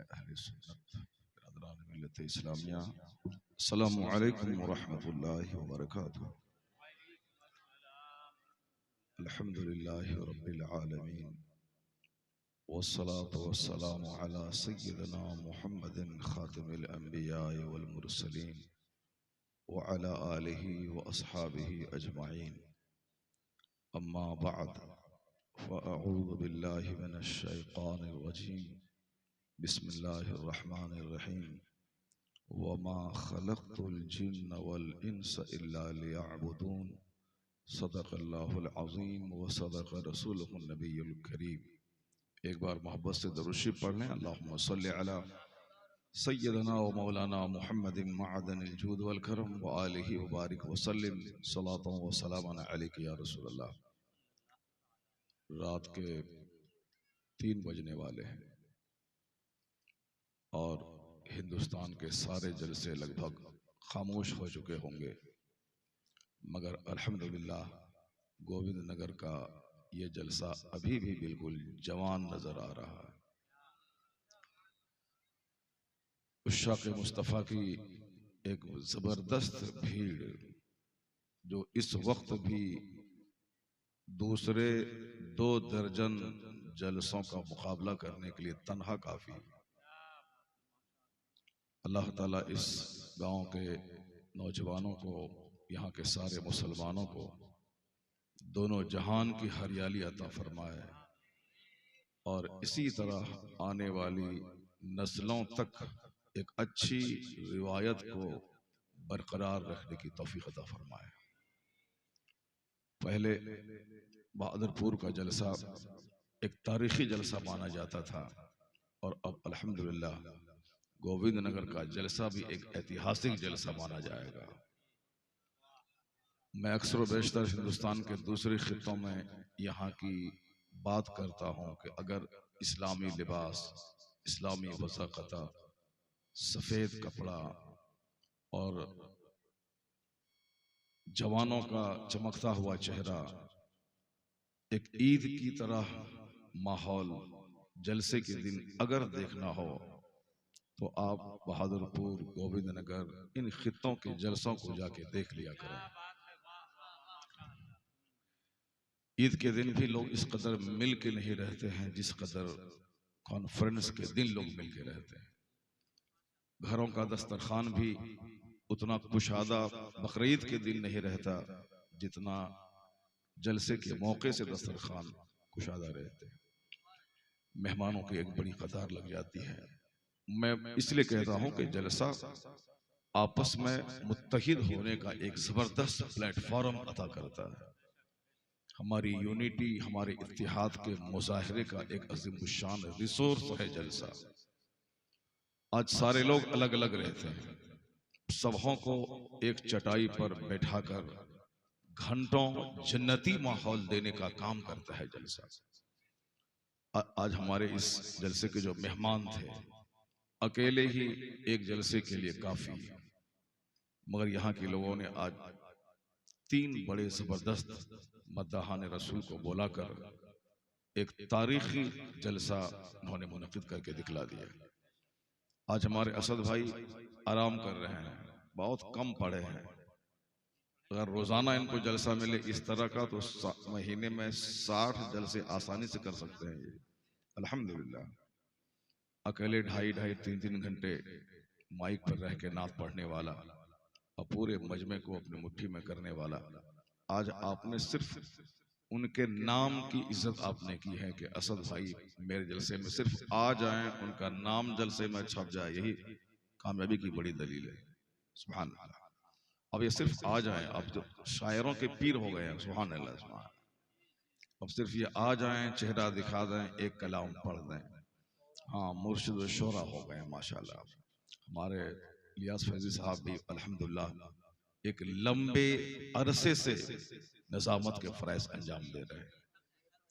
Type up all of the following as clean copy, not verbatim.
अहले सुन्नत बिरादरान मिल्लत इस्लामिया, अस्सलामु अलैकुम व रहमतुल्लाहि व बरकातुहू। अल्हम्दुलिल्लाहि रब्बिल आलमीन वस्सलातु वस्सलामु अला सय्यिदिना मुहम्मदिन खातिमिल अंबिया वल मुरसलीन व अला आलिहि व अस्हाबिहि अजमाइन। अम्मा बअद फ़अऊज़ु बिल्लाहि मिनश शैतानिर रजीम। बिस्मिल्लाहिर रहमानिर रहीम। वमा खलक़तुल जिन्न वल इंसा इल्ला लियअबुदून। सदक़ल्लाहुल अज़ीम व सदक़ रसूलुहुन नबियुल करीम। एक बार मोहब्बत से दरूद शरीफ पढ़ लें। अल्लाहुम्मा सल्लि अला सय्यदना व मौलाना मुहम्मदिन मअदनिल जूद वल करम व आलिहि व बारिक व सल्लिम सलातन व सलामन अलैका या रसूलल्लाह। रात के 3 बजने वाले हैं और हिंदुस्तान के सारे जलसे लगभग खामोश हो चुके होंगे, मगर अल्हम्दुलिल्लाह गोविंद नगर का ये जलसा अभी भी बिल्कुल जवान नजर आ रहा है। उश्शाक़ मुस्तफ़ा की एक जबरदस्त भीड़ जो इस वक्त भी दूसरे 2 दर्जन जलसों का मुकाबला करने के लिए तन्हा काफी है। अल्लाह ताला इस गांव के नौजवानों को, यहाँ के सारे मुसलमानों को दोनों जहान की हरियाली अता फरमाए और इसी तरह आने वाली नस्लों तक एक अच्छी रिवायत को बरकरार रखने की तौफीक अता फरमाए। पहले बहादुरपुर का जलसा एक तारीखी जलसा माना जाता था और अब अल्हम्दुलिल्लाह गोविंद नगर का जलसा भी एक ऐतिहासिक जलसा माना जाएगा। मैं अक्सर बेशतर हिंदुस्तान के दूसरे खित्तों में यहाँ की बात करता हूँ कि अगर इस्लामी लिबास, इस्लामी वज़ाक़ता, सफ़ेद कपड़ा और जवानों का चमकता हुआ चेहरा, एक ईद की तरह माहौल जलसे के दिन अगर देखना हो तो आप बहादुरपुर, गोविंद नगर, इन खित्तों के जलसों को जाके देख लिया करें। ईद के दिन भी लोग इस कदर मिल के नहीं रहते हैं जिस कदर कॉन्फ्रेंस के दिन लोग मिल के रहते हैं। घरों का दस्तरखान भी उतना कुशादा बकरीद के दिन नहीं रहता जितना जलसे के मौके से दस्तरखान कुशादा रहते हैं। मेहमानों की एक बड़ी कतार लग जाती है। मैं इसलिए कहता हूं कि जलसा आपस में मुत्तहिद होने का एक जबरदस्त प्लेटफॉर्म अता करता है। हमारी यूनिटी, हमारे इत्तेहाद के मुजाहरे का एक अजीमुशान रिसोर्स है जलसा। आज सारे लोग अलग अलग रहते हैं, सबों को एक चटाई पर बैठाकर घंटों जन्नती माहौल देने का काम करता है जलसा। आज हमारे इस जलसे के जो मेहमान थे अकेले ही एक जलसे के लिए काफी, मगर यहाँ के लोगों ने आज 3 बड़े जबरदस्त मद्दाहान रसूल को बुलाकर एक तारीखी जलसा उन्होंने मुनक़िद करके दिखला दिया। आज हमारे असद भाई आराम कर रहे हैं, बहुत कम पड़े हैं। अगर रोजाना इनको जलसा मिले इस तरह का तो महीने में 60 जलसे आसानी से कर सकते हैं ये। अल्हम्दुलिल्लाह अकेले 2.5-3 घंटे माइक पर रह के नात पढ़ने वाला और पूरे मजमे को अपनी मुट्ठी में करने वाला, आज आपने सिर्फ उनके नाम की इज्जत आपने की है कि असद भाई मेरे जलसे में सिर्फ आ जाएं, उनका नाम जलसे में छप जाए, यही कामयाबी की बड़ी दलील है। सुभान अल्लाह। अब ये सिर्फ आ जाएं, अब जो शायरों के पीर हो गए हैं, सुभान अल्लाह सुभान। अब सिर्फ ये आ जाएं, चेहरा दिखा दें, एक कलाम पढ़ दें, हाँ मुर्शिद शोरा हो गए माशाल्लाह। हमारे इलियास फैजी साहब भी अल्हम्दुलिल्लाह एक लंबे अरसे से नज़ामत के फ़राइज़ अंजाम दे रहे हैं,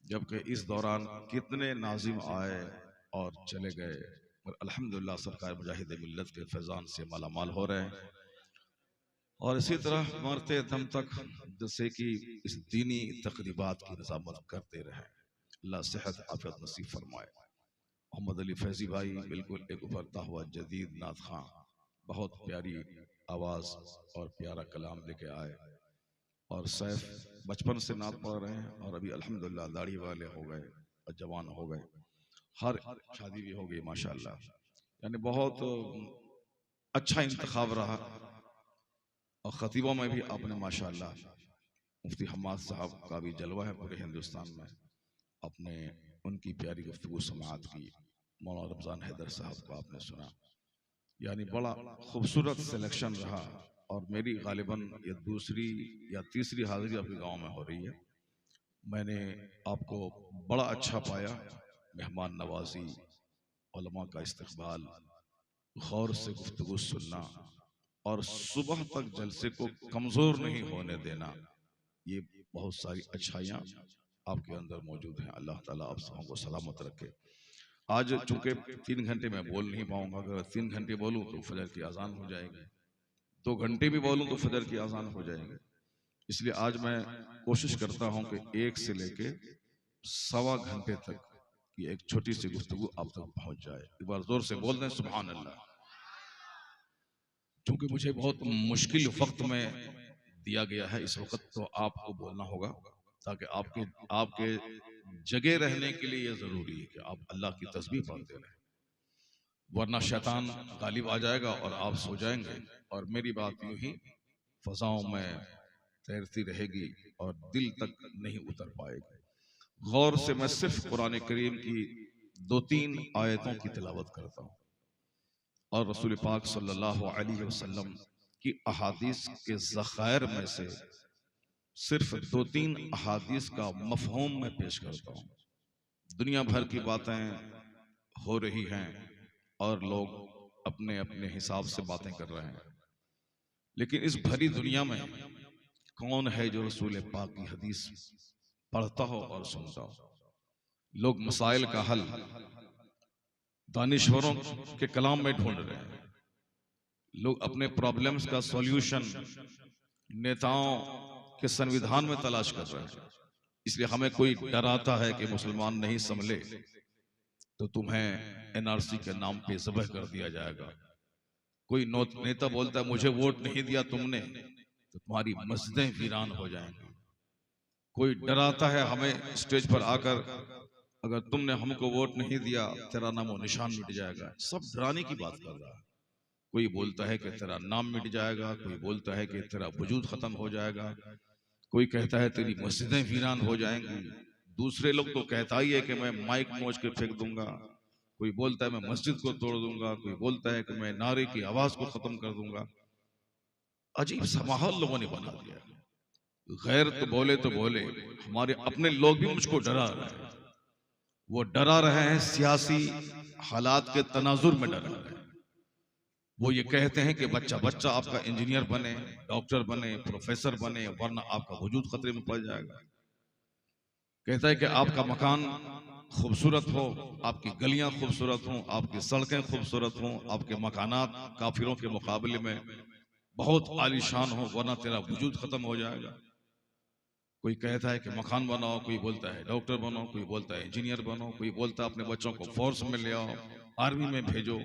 जबकि इस दौरान कितने नाजिम आए और चले गए, और अल्हम्दुलिल्लाह सरकार मुजाहिद मिल्लत के फैज़ान से मालामाल हो रहे हैं। और इसी तरह मरते दम तक जैसे कि इस दीनी तकरीबात की नज़ामत करते रहें। अल्लाह सेहत आफियत नसीब फरमाए। मोहम्मद अली फैजी भाई बिल्कुल एक उभरता हुआ जदीद नात खां, बहुत प्यारी आवाज़ और प्यारा कलाम लेके आए। और सैफ बचपन से नात पढ़ रहे हैं और अभी अल्हम्दुलिल्लाह दाढ़ी वाले हो गए और जवान हो गए, हर शादी भी हो गई माशाल्लाह। यानी बहुत अच्छा इंतखाब रहा। और खतीबों में भी आपने माशाल्लाह, मुफ्ती हम्माद साहब का भी जलवा है पूरे हिंदुस्तान में, अपने उनकी प्यारी गुफ्तगू समाअत की। मौलाना रमज़ान हैदर साहब को आपने सुना, यानी बड़ा खूबसूरत सिलेक्शन रहा। और मेरी गालिबन ये दूसरी या तीसरी हाजिरी आपके गांव में हो रही है। मैंने आपको बड़ा अच्छा पाया, मेहमान नवाजी, उलमा का इस्तकबाल, गौर से गुफ्तगू सुनना और सुबह तक जलसे को कमजोर नहीं होने देना, ये बहुत सारी अच्छाइयाँ आपके अंदर मौजूद हैं। अल्लाह ताला आप सबों को सलामत रखे। आज चूंकि 3 घंटे में बोल नहीं पाऊंगा, अगर 3 घंटे बोलूं तो फजर की अजान हो जाएगी, 2 घंटे भी बोलूं तो फजर की अजान हो जाएगी। इसलिए आज मैं कोशिश करता हूं कि 1 से लेके 1.25 घंटे तक की एक छोटी सी गुफ्तगू आप तक पहुंच जाए। एक बार जोर से बोल दें सुभान अल्लाह। क्योंकि मुझे बहुत मुश्किल वक्त में दिया गया है, इस वक्त तो आपको बोलना होगा, ताकि आपके जगह रहने के लिए यह जरूरी है कि आप अल्लाह की तस्बीह पढ़ते रहें, वरना शैतान गालिब आ जाएगा और आप सो जाएंगे और मेरी बात यूं ही फजाओं में तैरती रहेगी और दिल तक नहीं उतर पाएगी। गौर से मैं सिर्फ कुरान करीम की 2-3 आयतों की तिलावत करता हूँ और रसूल पाक सल्लल्लाहु अलैहि वसल्लम की अहादीस के ज़खायर में से सिर्फ 2-3 अहादीस का मफहूम मैं पेश करता हूँ। दुनिया भर की बातें हो रही हैं और लोग अपने अपने हिसाब से बातें कर रहे हैं, लेकिन इस भरी दुनिया में कौन है जो रसूल पाक की हदीस पढ़ता हो और सुनता हो? लोग मसाइल का हल दानिश्वरों के कलाम में ढूंढ रहे हैं, लोग अपने प्रॉब्लम्स का सॉल्यूशन नेताओं के संविधान में तलाश कर रहे हैं। इसलिए हमें कोई डराता है कि मुसलमान नहीं संभले तो तुम्हें एनआरसी के नाम पे ज़बह कर दिया जाएगा। कोई नेता बोलता है मुझे वोट नहीं दिया तुमने तो तुम्हारी मस्जिदें वीरान हो जाएंगी। कोई डराता है हमें स्टेज पर आकर, अगर तुमने हमको वोट नहीं दिया तेरा नाम और निशान मिट जाएगा। सब डराने की बात कर रहा है। कोई बोलता है कि तेरा नाम मिट जाएगा, कोई बोलता है कि तेरा वजूद खत्म हो जाएगा, कोई कहता है तेरी मस्जिदें वीरान हो जाएंगी। दूसरे लोग तो कहता ही है कि मैं माइक नोच के फेंक दूंगा, कोई बोलता है मैं मस्जिद को तोड़ दूंगा, कोई बोलता है कि मैं नारे की आवाज को खत्म कर दूंगा। अजीब सा माहौल लोगों ने बना दिया। गैर तो बोले, हमारे अपने लोग भी मुझको डरा रहे हैं। वो डरा रहे हैं सियासी हालात के तनाजुर में डरा रहे हैं। वो ये कहते हैं कि बच्चा बच्चा आपका इंजीनियर बने, डॉक्टर बने, प्रोफेसर बने, वरना आपका वजूद खतरे में पड़ जाएगा। कहता है कि आपका मकान खूबसूरत हो, आपकी गलियां खूबसूरत हों, आपकी सड़कें खूबसूरत हों, आपके मकानात काफिरों के मुकाबले में बहुत आलीशान हो, वरना तेरा वजूद खत्म हो जाएगा। कोई कहता है कि मकान बनाओ, कोई बोलता है डॉक्टर बनो, कोई बोलता है इंजीनियर बनो, कोई बोलता है अपने बच्चों को फोर्स में ले आओ, आर्मी में भेजो,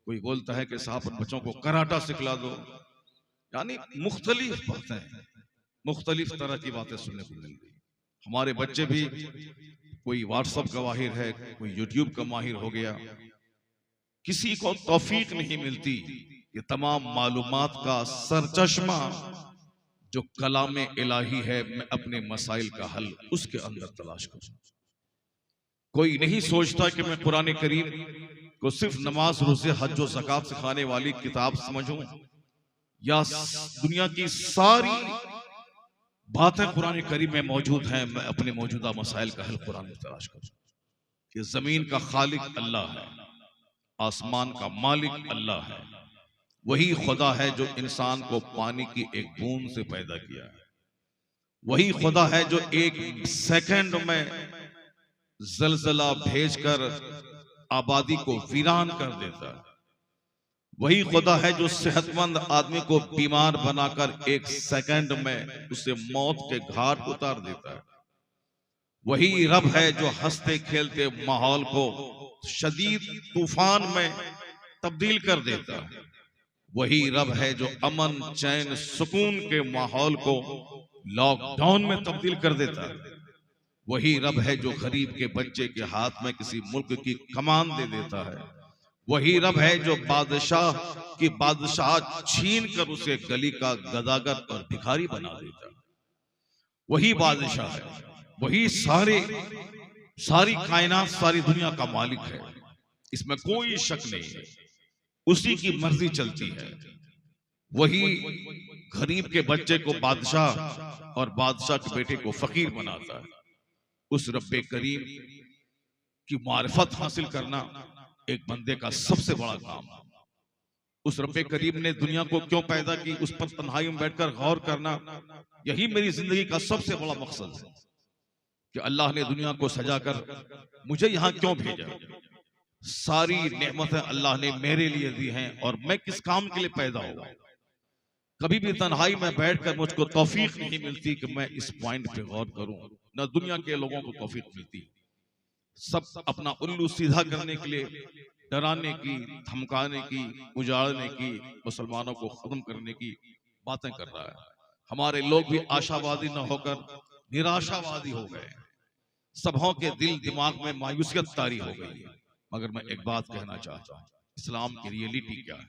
कोई बोलता है कि साहब बच्चों को कराटा सिखला दो। यानी मुख्तलिफ बातें, मुख्तलिफ तरह की बातें सुनने को मिल रही। हमारे बच्चे भी, कोई व्हाट्सएप का माहिर है, कोई यूट्यूब का माहिर हो गया। किसी को तौफीक नहीं मिलती कि तमाम मालूमात का सरचश्मा जो कलाम इलाही है, मैं अपने मसाइल का हल उसके अंदर तलाश करूं। कोई नहीं सोचता कि मैं कुरान करीम को सिर्फ नमाज, रोजे, हज और ज़कात सिखाने वाली किताब समझूं या दुनिया की सारी बातें कुरान करीम में मौजूद हैं, मैं अपने मौजूदा मसाइल का हल कुरान में तलाश करूं। कि जमीन का खालिक अल्लाह है, आसमान का मालिक अल्लाह है, वही खुदा है जो इंसान को पानी की एक बूंद से पैदा किया है, वही खुदा है जो एक सेकंड में जलजला भेजकर आबादी को वीरान कर देता है, वही खुदा है जो सेहतमंद आदमी को बीमार बनाकर एक सेकंड में उसे मौत के घाट उतार देता है, वही रब है जो हंसते खेलते माहौल को शदीद तूफान में तब्दील कर देता है। वही रब है जो अमन चैन सुकून के माहौल को लॉकडाउन में तब्दील कर देता है। वही रब है जो गरीब के बच्चे के हाथ में किसी मुल्क की कमान दे देता है। वही रब है जो बादशाह की बादशाह छीन कर उसे गली का गदागर और भिखारी बना देता है। वही बादशाह है, वही सारी कायनात सारी दुनिया का मालिक है, इसमें कोई शक नहीं है। उसी की मर्जी चलती है। वही गरीब के बच्चे को बादशाह और बादशाह के बेटे को फकीर बनाता है। उस रब्बे करीम की मारिफत हासिल करना एक बंदे का सबसे बड़ा काम है। उस रब्बे करीम ने दुनिया को क्यों पैदा की, उस पर तन्हाई में बैठकर गौर करना, यही मेरी जिंदगी का सबसे बड़ा मकसद है कि अल्लाह ने दुनिया को सजाकर मुझे यहां क्यों भेजा। सारी नेमतें अल्लाह ने मेरे लिए दी हैं और मैं किस काम के लिए पैदा हुआ। कभी भी तन्हाई में बैठकर मुझको तौफीक नहीं मिलती कि मैं इस पॉइंट पे गौर करूं, न दुनिया के लोगों को तौफीक मिलती। सब अपना उल्लू सीधा करने के लिए, डराने की, धमकाने की, उजाड़ने की, मुसलमानों को खत्म करने की बातें कर रहा है। हमारे लोग भी आशावादी न होकर निराशावादी हो गए। सबों के दिल दिमाग में मायूसियत तारी हो गई है। मगर मैं एक बात कहना चाहता हूं, इस्लाम की रियलिटी क्या है,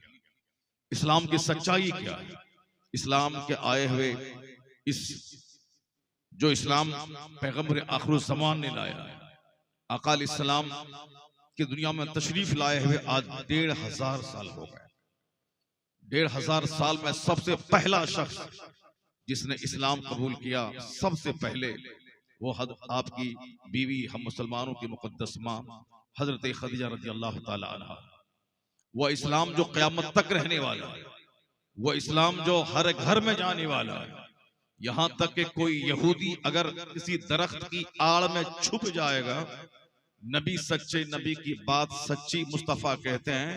इस्लाम की सच्चाई क्या है। इस्लाम के आए हुए इस जो इस्लाम पैगंबर आखिर ज़मान ने लाया है, आका अलैहिस्सलाम की दुनिया में तशरीफ लाए हुए आज 1500 साल हो गए। 1500 साल में सबसे पहला शख्स जिसने इस्लाम कबूल किया, सबसे पहले वो आपकी बीवी हम मुसलमानों की मुकद्दस मां हजरत खदीजा रज़ी अल्लाह ताला अन्हा। वो इस्लाम जो क़यामत तक रहने वाला है, वो इस्लाम जो हर घर में जाने वाला है। यहां तक कि कोई यहूदी अगर किसी दरख्त की आड़ में छुप जाएगा, नबी सच्चे नबी की बात सच्ची मुस्तफा कहते हैं,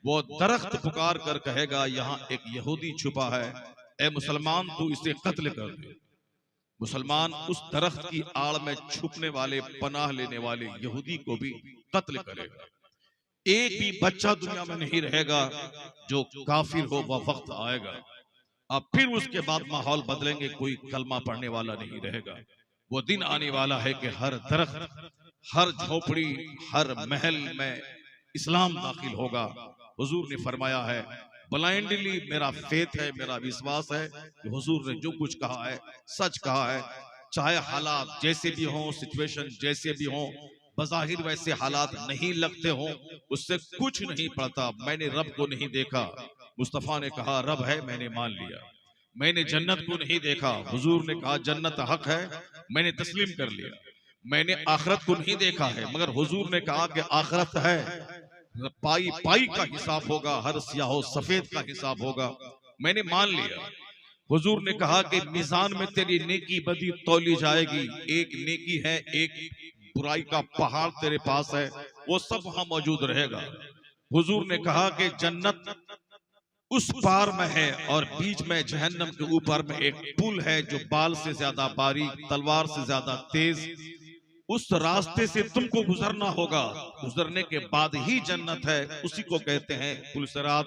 वो दरख्त पुकार कर कहेगा यहाँ एक यहूदी छुपा है, ए मुसलमान तू इसे कत्ल कर दे। मुसलमान उस दरख्त की आड़ में छुपने वाले, पनाह लेने वाले यहूदी को भी कत्ल करेगा। एक भी बच्चा दुनिया में नहीं रहेगा जो काफिर हो। वह वक्त आएगा, अब फिर उसके बाद माहौल बदलेंगे, कोई कलमा पढ़ने वाला नहीं रहेगा। वो दिन आने वाला है कि हर दरख्त, हर झोपड़ी, हर महल में इस्लाम दाखिल होगा। हुजूर ने फरमाया है, ब्लाइंडली मेरा फेथ है, मेरा विश्वास है कि हुजूर ने जो कुछ कहा है सच कहा है। चाहे हालात जैसे भी हों, सिचुएशन जैसे भी हों, बज़ाहिर वैसे हालात नहीं लगते हों, उससे कुछ नहीं पड़ता। मैंने रब को नहीं देखा, मुस्तफा ने कहा रब है, मैंने मान लिया। मैंने जन्नत को नहीं देखा, हुजूर ने कहा जन्नत हक है, मैंने तस्लीम कर लिया। मैंने आखिरत को नहीं देखा है, मगर हुजूर ने कहा कि आखिरत है, पाई पाई का हिसाब होगा, हर सियाहो सफेद का हिसाब होगा, मैंने मान लिया। हुजूर ने कहा कि मीज़ान में तेरी नेकी बदी तौली जाएगी। एक नेकी है, एक बुराई का पहाड़ तेरे पास है, वो सब वहां मौजूद रहेगा। हुजूर ने कहा कि जन्नत उस पार में है और बीच में जहन्नम के ऊपर में एक पुल है जो बाल से ज्यादा बारीक, तलवार से ज्यादा तेज। उस रास्ते से तुमको गुजरना होगा, गुजरने के बाद ही जन्नत है। उसी को कहते हैं पुल सिरात।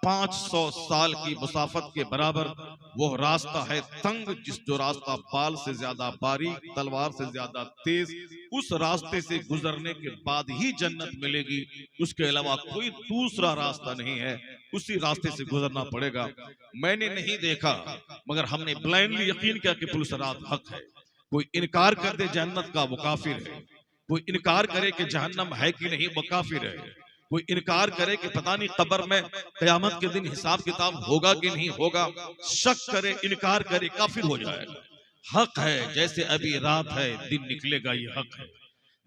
500 साल की मुसाफत के बराबर वो रास्ता है तंग, जो रास्ता बाल से ज्यादा बारीक, तलवार से ज्यादा तेज। उस रास्ते से गुजरने के बाद ही जन्नत मिलेगी, उसके अलावा कोई दूसरा रास्ता नहीं है। उसी रास्ते से गुजरना पड़ेगा। मैंने नहीं देखा, मगर हमने ब्लाइंडली यकीन किया कि पुल सिरात हक है। कोई इनकार कर दे जन्नत का, वो काफिर है। कोई इनकार करे कि जहन्नम है कि नहीं, वो काफिर है। कोई इनकार करे कि पता नहीं कब्र में कयामत के दिन हिसाब किताब होगा कि नहीं होगा, शक करे, इनकार करे, काफिर हो जाएगा। हक है, जैसे अभी रात है, दिन निकलेगा, ये हक है।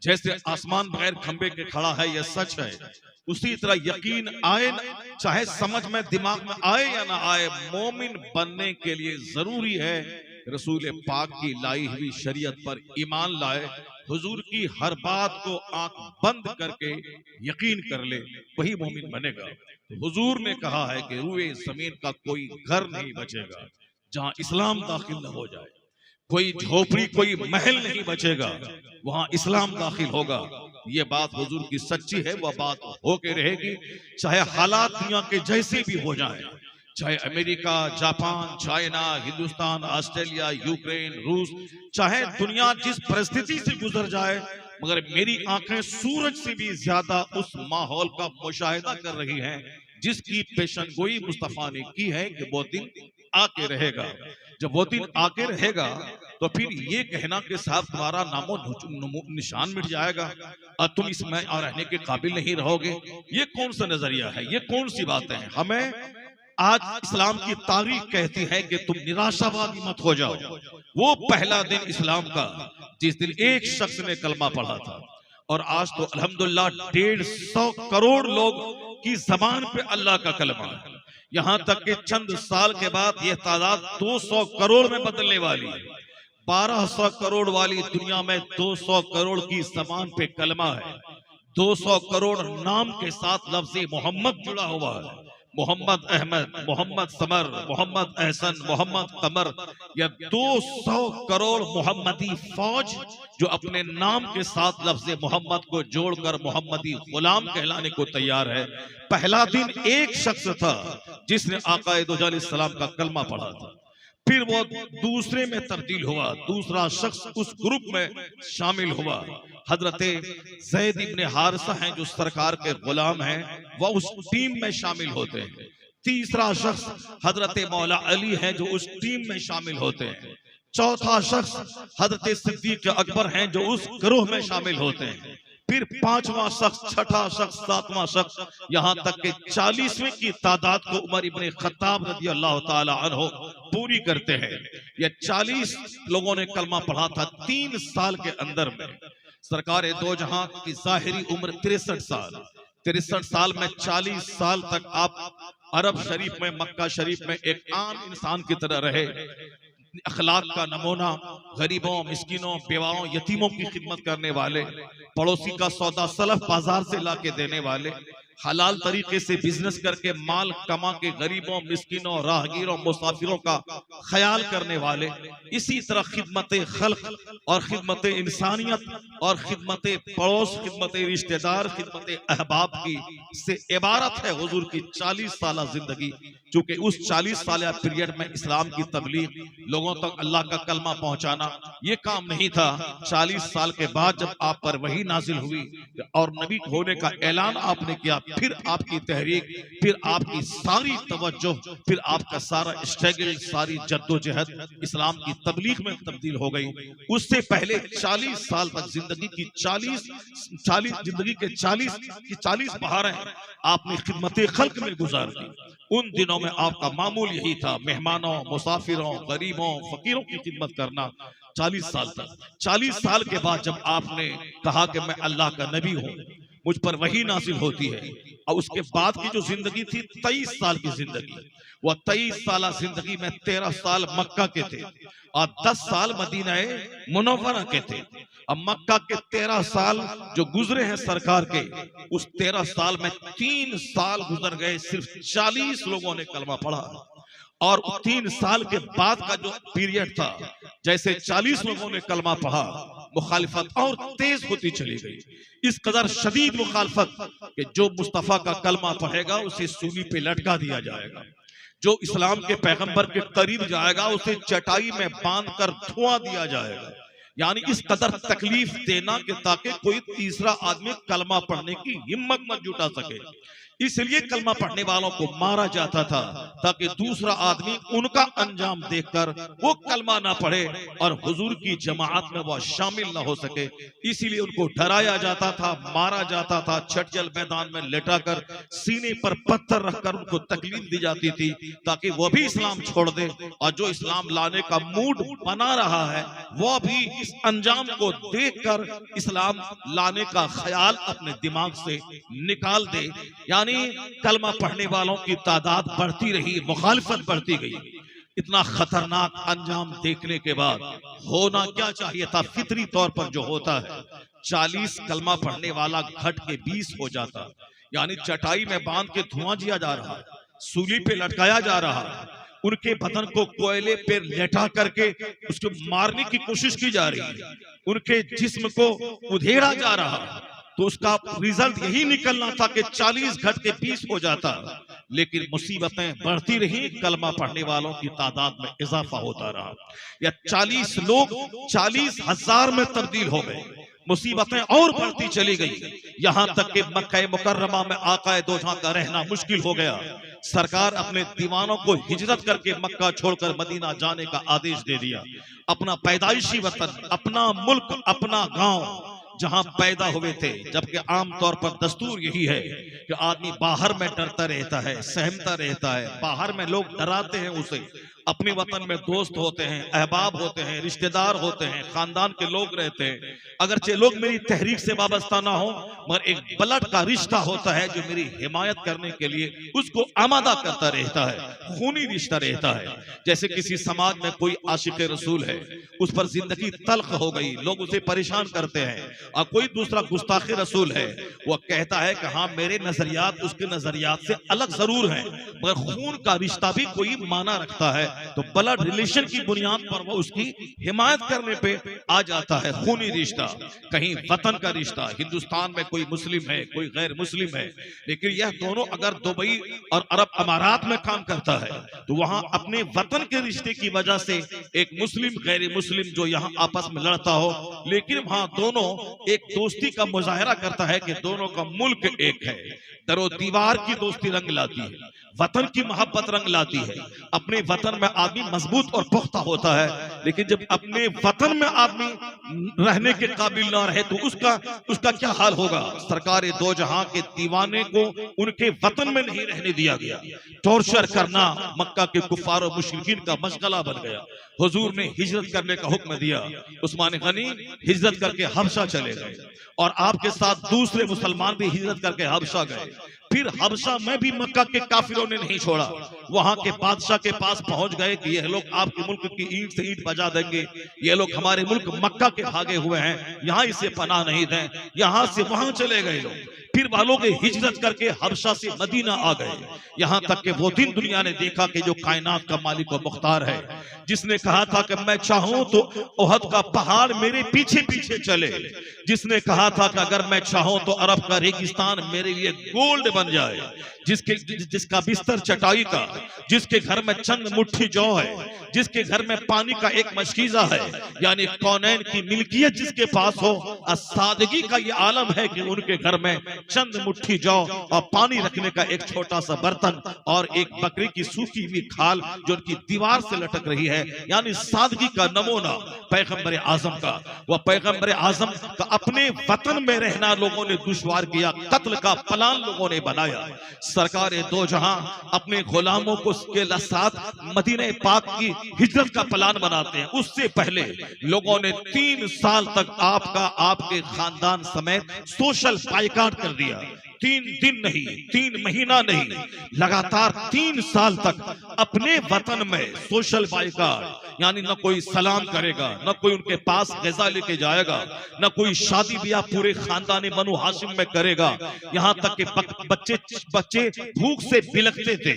जैसे आसमान बगैर खंबे के खड़ा है, यह सच है। उसी तरह यकीन आए, चाहे समझ में दिमाग में आए या ना आए, मोमिन बनने के लिए जरूरी है रसूल पाक की लाई हुई शरीयत पर ईमान लाए, हुजूर की हर बात को आंख बंद करके यकीन कर ले, वही मोमिन बनेगा। तो हुजूर ने कहा है कि रूए जमीन का कोई घर नहीं बचेगा जहां इस्लाम दाखिल न हो जाए। कोई झोपड़ी कोई महल नहीं बचेगा, वहां इस्लाम दाखिल होगा। ये बात हुजूर की सच्ची है, वह बात होके रहेगी, चाहे हालात दुनिया के जैसे भी हो जाए, चाहे America, Japan, China, Hindustan, Australia, Ukraine, रूस, चाहे दुनिया जिस परिस्थिति से गुजर जाए, मगर मेरी आंखें सूरज से भी ज्यादा उस माहौल का मुशाहिदा कर रही हैं जिसकी पेशनगोई मुस्तफा ने की है कि वो दिन आके रहेगा। जब वो दिन आके रहेगा तो फिर ये कहना कि साहब तुम्हारा नामो निशान मिट जाएगा और तुम इसमें रहने के काबिल नहीं रहोगे, ये कौन सा नजरिया है, ये कौन सी बातें हैं। हमें आज इस्लाम की तारीख कहती है कि तुम निराशावादी मत हो जाओ। वो पहला दिन इस्लाम का जिस दिन एक शख्स ने कलमा पढ़ा था, और आज तो अल्हम्दुलिल्लाह 150 करोड़ लोग की जबान पे अल्लाह का कलमा है। यहाँ तक कि चंद साल के बाद यह तादाद 200 करोड़ में बदलने वाली है। 1200 करोड़ वाली दुनिया में 200 करोड़ की जबान पे कलमा है। 200 करोड़ नाम के साथ लफ्ज़ मोहम्मद जुड़ा हुआ है। मोहम्मद अहमद, मोहम्मद समर, मोहम्मद एहसन, मोहम्मद कमर, या 200 करोड़ मोहम्मदी फौज जो अपने नाम के साथ लफ्ज़ मोहम्मद को जोड़कर मोहम्मदी गुलाम कहलाने को तैयार है। पहला दिन एक शख्स था जिसने आका दो जान सलाम का कलमा पढ़ा था, फिर वो दूसरे में तब्दील हुआ, दूसरा शख्स उस ग्रुप में शामिल हुआ। हजरत ज़ैद इब्ने हारिसा हैं जो सरकार के गुलाम हैं, वह उस टीम में शामिल होते हैं। तीसरा शख्स हजरत मौला अली है जो उस टीम में शामिल होते हैं। चौथा शख्स हजरत सिद्दीक अकबर हैं जो उस गिरोह में शामिल होते हैं। फिर पांचवा शख्स, छठा शख्स, सातवां शख्स, यहाँ तक के 40वें की तादाद को उमर इब्ने खत्ताब रज़ी अल्लाह ताला अन्हु पूरी करते हैं। ये 40 लोगों ने कलमा पढ़ा था 3 साल के अंदर में। सरकार दो जहां की जाहिरी उम्र 63 साल, 63 साल में 40 साल तक आप अरब शरीफ में, मक्का शरीफ में एक आम इंसान की तरह रहे। अखलाक का नमूना, गरीबों, मिस्किनों, बेवाओं, यतीमों की खिदमत करने वाले, पड़ोसी का सौदा सलफ बाजार से लाके देने वाले, हलाल तरीके से बिजनेस करके माल कमा के गरीबों, मिस्किनों, राहगीरों, मुसाफिरों का ख्याल करने वाले। इसी तरह खिदमत खल्क और खिदमत इंसानियत और खिदमत पड़ोस, खिदमत रिश्तेदार, खिदमत अहबाब की से इबारत है हुजूर की 40 साल जिंदगी। चूंकि उस 40 साल पीरियड में इस्लाम की तबलीग, लोगों तक अल्लाह का कलमा पहुंचाना ये काम नहीं था। 40 साल के बाद जब आप पर वही नाजिल हुई और नबी होने का ऐलान आपने किया, फिर आपकी तहरीक, फिर आपकी सारी तवज्जो, फिर आपका सारा स्ट्रगल, सारी जद्दोजहद इस्लाम की तबलीग में तब्दील हो गई। उससे पहले 40 साल तक जिंदगी की 40 बहारें आपने खिदमत खल्क में गुजार दी। उन दिनों में आपका मामूल यही था, मेहमानों, मुसाफिरों, गरीबों, फकीरों की खिदमत करना। 40 साल तक। 40 साल के बाद जब आपने कहा कि मैं अल्लाह का नबी हूं, मुझ पर वही नाजिल होती है, और उसके बाद की जो जिंदगी थी 23 साल की जिंदगी, वह 23 साल जिंदगी में 13 साल मक्का के थे और 10 साल मदीना मुनव्वरा के थे। अब मक्का के 13 साल जो गुजरे हैं सरकार के, उस 13 साल में 3 साल गुजर गए, सिर्फ 40 लोगों ने कलमा पढ़ा। और 3 साल के बाद का जो पीरियड था, जैसे 40 लोगों ने कलमा पढ़ा, मुखालिफत और तेज होती चली गई। इस कदर शदीद मुखालिफत कि जो मुस्तफा का कलमा पढ़ेगा उसे सूली पे लटका दिया जाएगा, जो इस्लाम के पैगंबर के करीब जाएगा उसे चटाई में बांध कर धुआं दिया जाएगा। यानी इस कदर तकलीफ देना कि ताकि कोई तीसरा आदमी कलमा पढ़ने की हिम्मत न जुटा सके। इसलिए कलमा पढ़ने वालों को मारा जाता था ताकि दूसरा आदमी उनका अंजाम देखकर वो कलमा ना पढ़े और हुजूर की जमात में वो शामिल ना हो सके। इसीलिए उनको डराया जाता था, मारा जाता था, छटजल मैदान में लेटाकर सीने पर पत्थर रखकर उनको तकलीफ दी जाती थी ताकि वो भी इस्लाम छोड़ दे, और जो इस्लाम लाने का मूड बना रहा है वो भी इस अंजाम को देखकर इस्लाम लाने का ख्याल अपने दिमाग से निकाल दे। यानी कलमा पढ़ने वालों की तादाद बढ़ती रही, मुखालिफत बढ़ती गई। इतना खतरनाक अंजाम देखने के बाद होना क्या चाहिए था? फितरी तौर पर जो होता है, 40 कलमा पढ़ने वाला घट के 20 हो जाता। यानी चटाई में बांध के धुआं दिया जा रहा है, सूली पे लटकाया जा रहा है, उनके बदन को कोयले पर लेटा करके उसको मारने की कोशिश की जा रही है, उनके जिस्म को उधेड़ा जा रहा, तो उसका रिजल्ट यही निकलना था कि 40 घट के 20 हो जाता, लेकिन मुसीबतें बढ़ती रही, कलमा पढ़ने वालों की तादाद में इजाफा होता रहा। या 40 लोग 40,000 में तब्दील हो गए, मुसीबतें और बढ़ती चली गई, यहां तक कि मक्का मुकर्रमा में आकाए दो जहां का रहना मुश्किल हो गया। सरकार अपने दीवानों को हिजरत करके मक्का छोड़कर मदीना जाने का आदेश दे दिया। अपना पैदाइशी वतन, अपना मुल्क, अपना गांव जहां पैदा हुए थे, जबकि आमतौर पर दस्तूर यही है कि आदमी बाहर में डरता रहता है, सहमता रहता है, बाहर में लोग डराते हैं उसे, अपने वतन में दोस्त होते हैं, अहबाब होते हैं, रिश्तेदार होते हैं, खानदान के लोग रहते हैं। अगरचे लोग मेरी तहरीक से वाबस्ता ना हो, मगर एक ब्लड का रिश्ता होता है जो मेरी हिमायत करने के लिए उसको आमादा करता रहता है, खूनी रिश्ता रहता है। जैसे किसी समाज में कोई आशिक रसूल है, उस पर जिंदगी तल्ख हो गई, लोग उसे परेशान करते हैं, और कोई दूसरा गुस्ताख रसूल है, वह कहता है कि हाँ मेरे नजरियात उसके नजरियात से अलग जरूर हैं, मगर खून का रिश्ता भी कोई माना रखता है, तो ब्लड रिलेशन की बुनियाद पर वो उसकी हिमायत करने पे आ जाता है। खूनी रिश्ता, कहीं वतन का रिश्ता, हिंदुस्तान में कोई मुस्लिम है कोई गैर मुस्लिम है, लेकिन यह दोनों अगर दुबई और अरब अमारात में काम करता है तो वहां अपने वतन के रिश्ते की वजह से एक मुस्लिम गैर मुस्लिम जो यहाँ आपस में लड़ता हो, लेकिन वहां दोनों एक दोस्ती का मुजाहरा करता है कि दोनों का मुल्क एक है। दरो दीवार की दोस्ती रंग लाती है, वतन की मोहब्बत रंग लाती है। अपने वतन में आदमी मजबूत और पुख्ता होता है, लेकिन जब अपने वतन में आदमी रहने के काबिल ना रहे तो उसका क्या हाल होगा। सरकार दो जहां के दीवाने को उनके वतन में नहीं रहने दिया गया, टॉर्चर करना मक्का के कुफार और मुशरिकीन का मशगला बन गया। हुजूर ने हिजरत करने का हुक्म दिया, उस्मान गनी हिजरत करके हबशा चले गए, और आपके साथ दूसरे मुसलमान भी हिजरत करके हबशा गए। फिर हबशा में भी मक्का के काफिरों ने नहीं छोड़ा, वहां के बादशाह के पास पहुंच गए कि यह लोग आपके मुल्क की ईंट से ईंट बजा देंगे, ये लोग हमारे मुल्क मक्का के भागे हुए हैं, यहाँ इसे पनाह नहीं दें। यहाँ से वहां चले गए लोग, फिर वालों के हिजरत करके हबशा से मदीना आ गए। यहाँ तक कि वो दिन दुनिया ने देखा कि जो कायनात का मालिक और मुख्तार है, जिसने कहा था कि मैं चाहूं तो ओहद का पहाड़ मेरे पीछे पीछे चले, जिसने कहा था कि अगर मैं चाहूं तो अरब का रेगिस्तान मेरे लिए गोल्ड बन जाए, जिसका बिस्तर चटाई का, जिसके घर में चंद मुट्ठी जौ है, जिसके घर में पानी का एक मशकीजा है, यानी कौनैन की मिल्कियत जिसके पास हो, सादगी का ये आलम है कि उनके घर में चंद मुट्ठी जौ और पानी रखने का एक छोटा सा बर्तन और एक बकरी की सूखी हुई खाल जो उनकी दीवार से लटक रही है, यानी सादगी का नमूना पैगंबर आजम का। वह पैगंबर आजम का अपने वतन में रहना लोगों ने दुश्वार किया, कत्ल का प्लान लोगों ने बनाया। सरकार दो जहां अपने गुलामों को के साथ मदीने पाक की हिजरत का प्लान बनाते हैं, उससे पहले लोगों ने 3 साल तक आपके खानदान समेत सोशल बाइकाट कर दिया। 3 दिन नहीं, 3 महीना नहीं, लगातार 3 साल तक अपने वतन में सोशल बाइकाट, यानी न कोई सलाम करेगा, न कोई उनके पास गज़ा लेके जाएगा, न कोई शादी ब्याह पूरे खानदान बनु हाशिम में करेगा। यहाँ तक कि बच्चे भूख से बिलखते थे,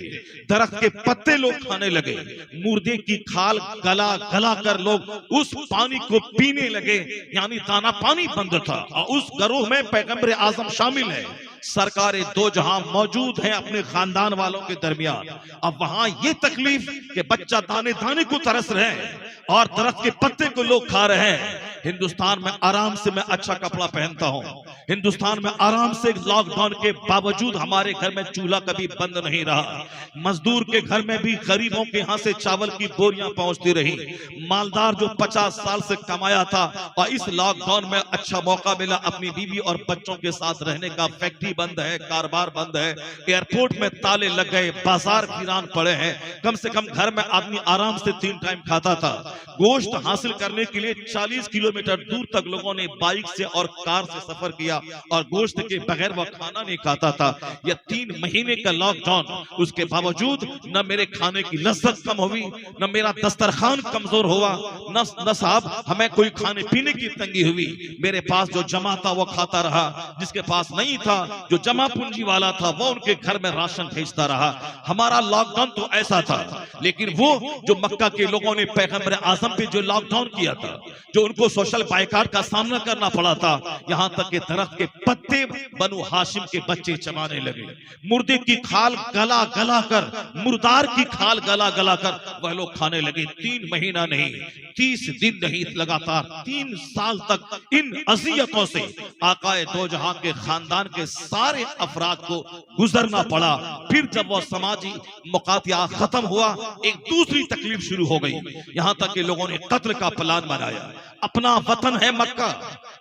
दरख्त के पत्ते लोग खाने लगे, मुर्दे की खाल गला गला कर लोग उस पानी को पीने लगे, यानी दाना पानी बंद था, और उस गरोह में पैगंबर आजम शामिल है। सरकार दो जहां मौजूद है अपने खानदान वालों के दरमियान। अब वहां ये तकलीफ कि बच्चा दाने दाने को तरस रहे हैं और दरख्त के पत्ते को लोग खा रहे हैं। हिंदुस्तान में आराम से मैं अच्छा कपड़ा पहनता हूं, हिंदुस्तान में आराम से लॉकडाउन के बावजूद हमारे घर में चूल्हा कभी बंद नहीं रहा, मजदूर के घर में भी गरीबों के यहां से चावल की बोरियां पहुंचती रही। मालदार जो 50 साल से कमाया था और इस लॉकडाउन में अच्छा मौका मिला अपनी बीवी और बच्चों के साथ रहने का, फैक्ट्री बंद है, कारोबार बंद है, एयरपोर्ट में ताले लग गए, बाजार वीरान पड़े हैं। कम से कम घर में आदमी आराम से 3 टाइम खाता था। गोश्त हासिल करने के लिए 40 किलोमीटर किलोमीटर दूर तक लोगों ने बाइक से और कार से सफर किया और गोश्त के बगैर वह खाना नहीं खाता था। यह 3 महीने का लॉकडाउन, उसके बावजूद न मेरे खाने की लज्जत कम हुई, न मेरा दस्तरखान कमजोर हुआ, न साहब हमें कोई खाने पीने की तंगी हुई। मेरे पास जो जमा था वो खाता रहा, जिसके पास नहीं था, जो जमा पूंजी वाला था, वो उनके घर में राशन भेजता रहा। हमारा लॉकडाउन तो ऐसा था, लेकिन वो जो मक्का के लोगों ने पैगंबर आजम पे जो लॉकडाउन किया था, जो उनको सोशल बाइकाट का सामना करना पड़ा था, यहां तक के दरख्त के पत्ते बनु हाशिम के बच्चे चबाने लगे, मुर्दे की खाल गला गला कर, मुर्दार की खाल गला गला कर वह लोग खाने लगे। 3 महीना नहीं, 30 दिन नहीं, लगातार 3 साल तक इन अजियतों से आकाए दो जहां के खानदान के सारे अफराद को गुजरना पड़ा। फिर जब वह समाजी मुकातिया खत्म हुआ, एक दूसरी तकलीफ शुरू हो गई। यहां तक कि लोगों ने कत्ल का प्लान बनाया। अपना वतन है मक्का,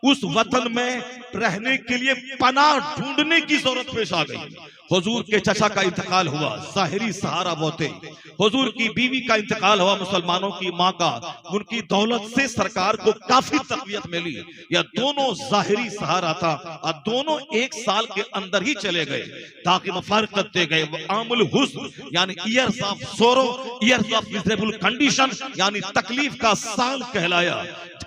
उस वतन में रहने के लिए पनाह ढूंढने की जरूरत पेश आ गई। हुजूर के चचा का इंतकाल हुआ, ज़ाहिरी सहारा वो थे। हुजूर की बीवी का इंतकाल हुआ, मुसलमानों की माँ का। उनकी दौलत से सरकार को काफी तकवीयत मिली। यह दोनों ज़ाहिरी सहारा था और दोनों 1 साल के अंदर ही चले गए ताकि मुफारकत दे गए। आमुल हुस्न यानी ईयर्स ऑफ सोरो, ईयर्स ऑफ मिजरेबल कंडीशन यानी तकलीफ का साल कहलाया,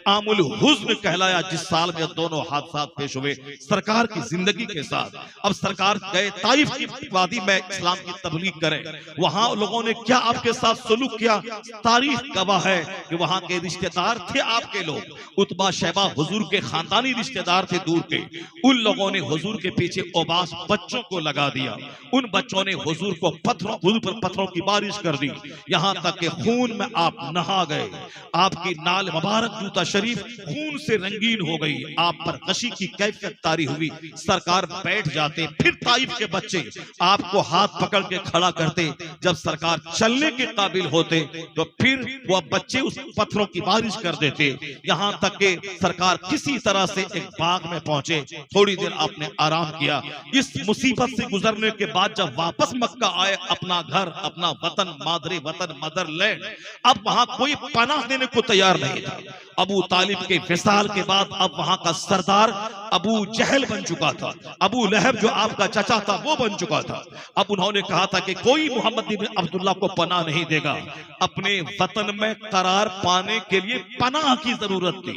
आमुल हुस्न कहलाया, जिस साल में दोनों हादसात पेश हुए सरकार की जिंदगी के साथ। अब सरकार गए ताइफ की वादी में इस्लाम की तबलीग करें, वहां लोगों ने क्या आपके साथ सलूक किया, तारीख गवाह है कि वहां के रिश्तेदार थे आपके लोग, उतबा शैबा हुजूर के खानदानी रिश्तेदार थे दूर के। उन लोगों ने हुजूर के पीछे ओबास बच्चों को लगा दिया। उन बच्चों ने हुजूर को हुजूर पर पत्थरों की बारिश कर दी, यहां तक कि खून में आप नहा गए। आपकी नाल मुबारक जूता शरीफ खून से रंगीन हो गई, आप पर गशी की कैफियत तारी हुई। सरकार बैठ जाते, फिर ताइफ के बच्चे आपको हाथ पकड़ के खड़ा करते। जब सरकार चलने के काबिल होते तो फिर वह बच्चे उस पत्थरों की बारिश कर देते। यहां तक कि सरकार किसी तरह से एक बाग में पहुंचे, थोड़ी देर आपने आराम किया। इस मुसीबत से गुजरने के बाद जब वापस मक्का आए, अपना घर, अपना वतन, मादरे वतन, मदरलैंड, अब वहां कोई पनाह देने को तैयार नहीं था। अबू तालिब के फिसाल के बाद अब वहां का सरदार अबू जहल बन चुका था। अबू लहब जो आपका चचा था वो बन चुका था। अब उन्होंने कहा था कि कोई मोहम्मद इब्न अब्दुल्लाह को पनाह नहीं देगा। अपने वतन में करार पाने के लिए पनाह की जरूरत थी।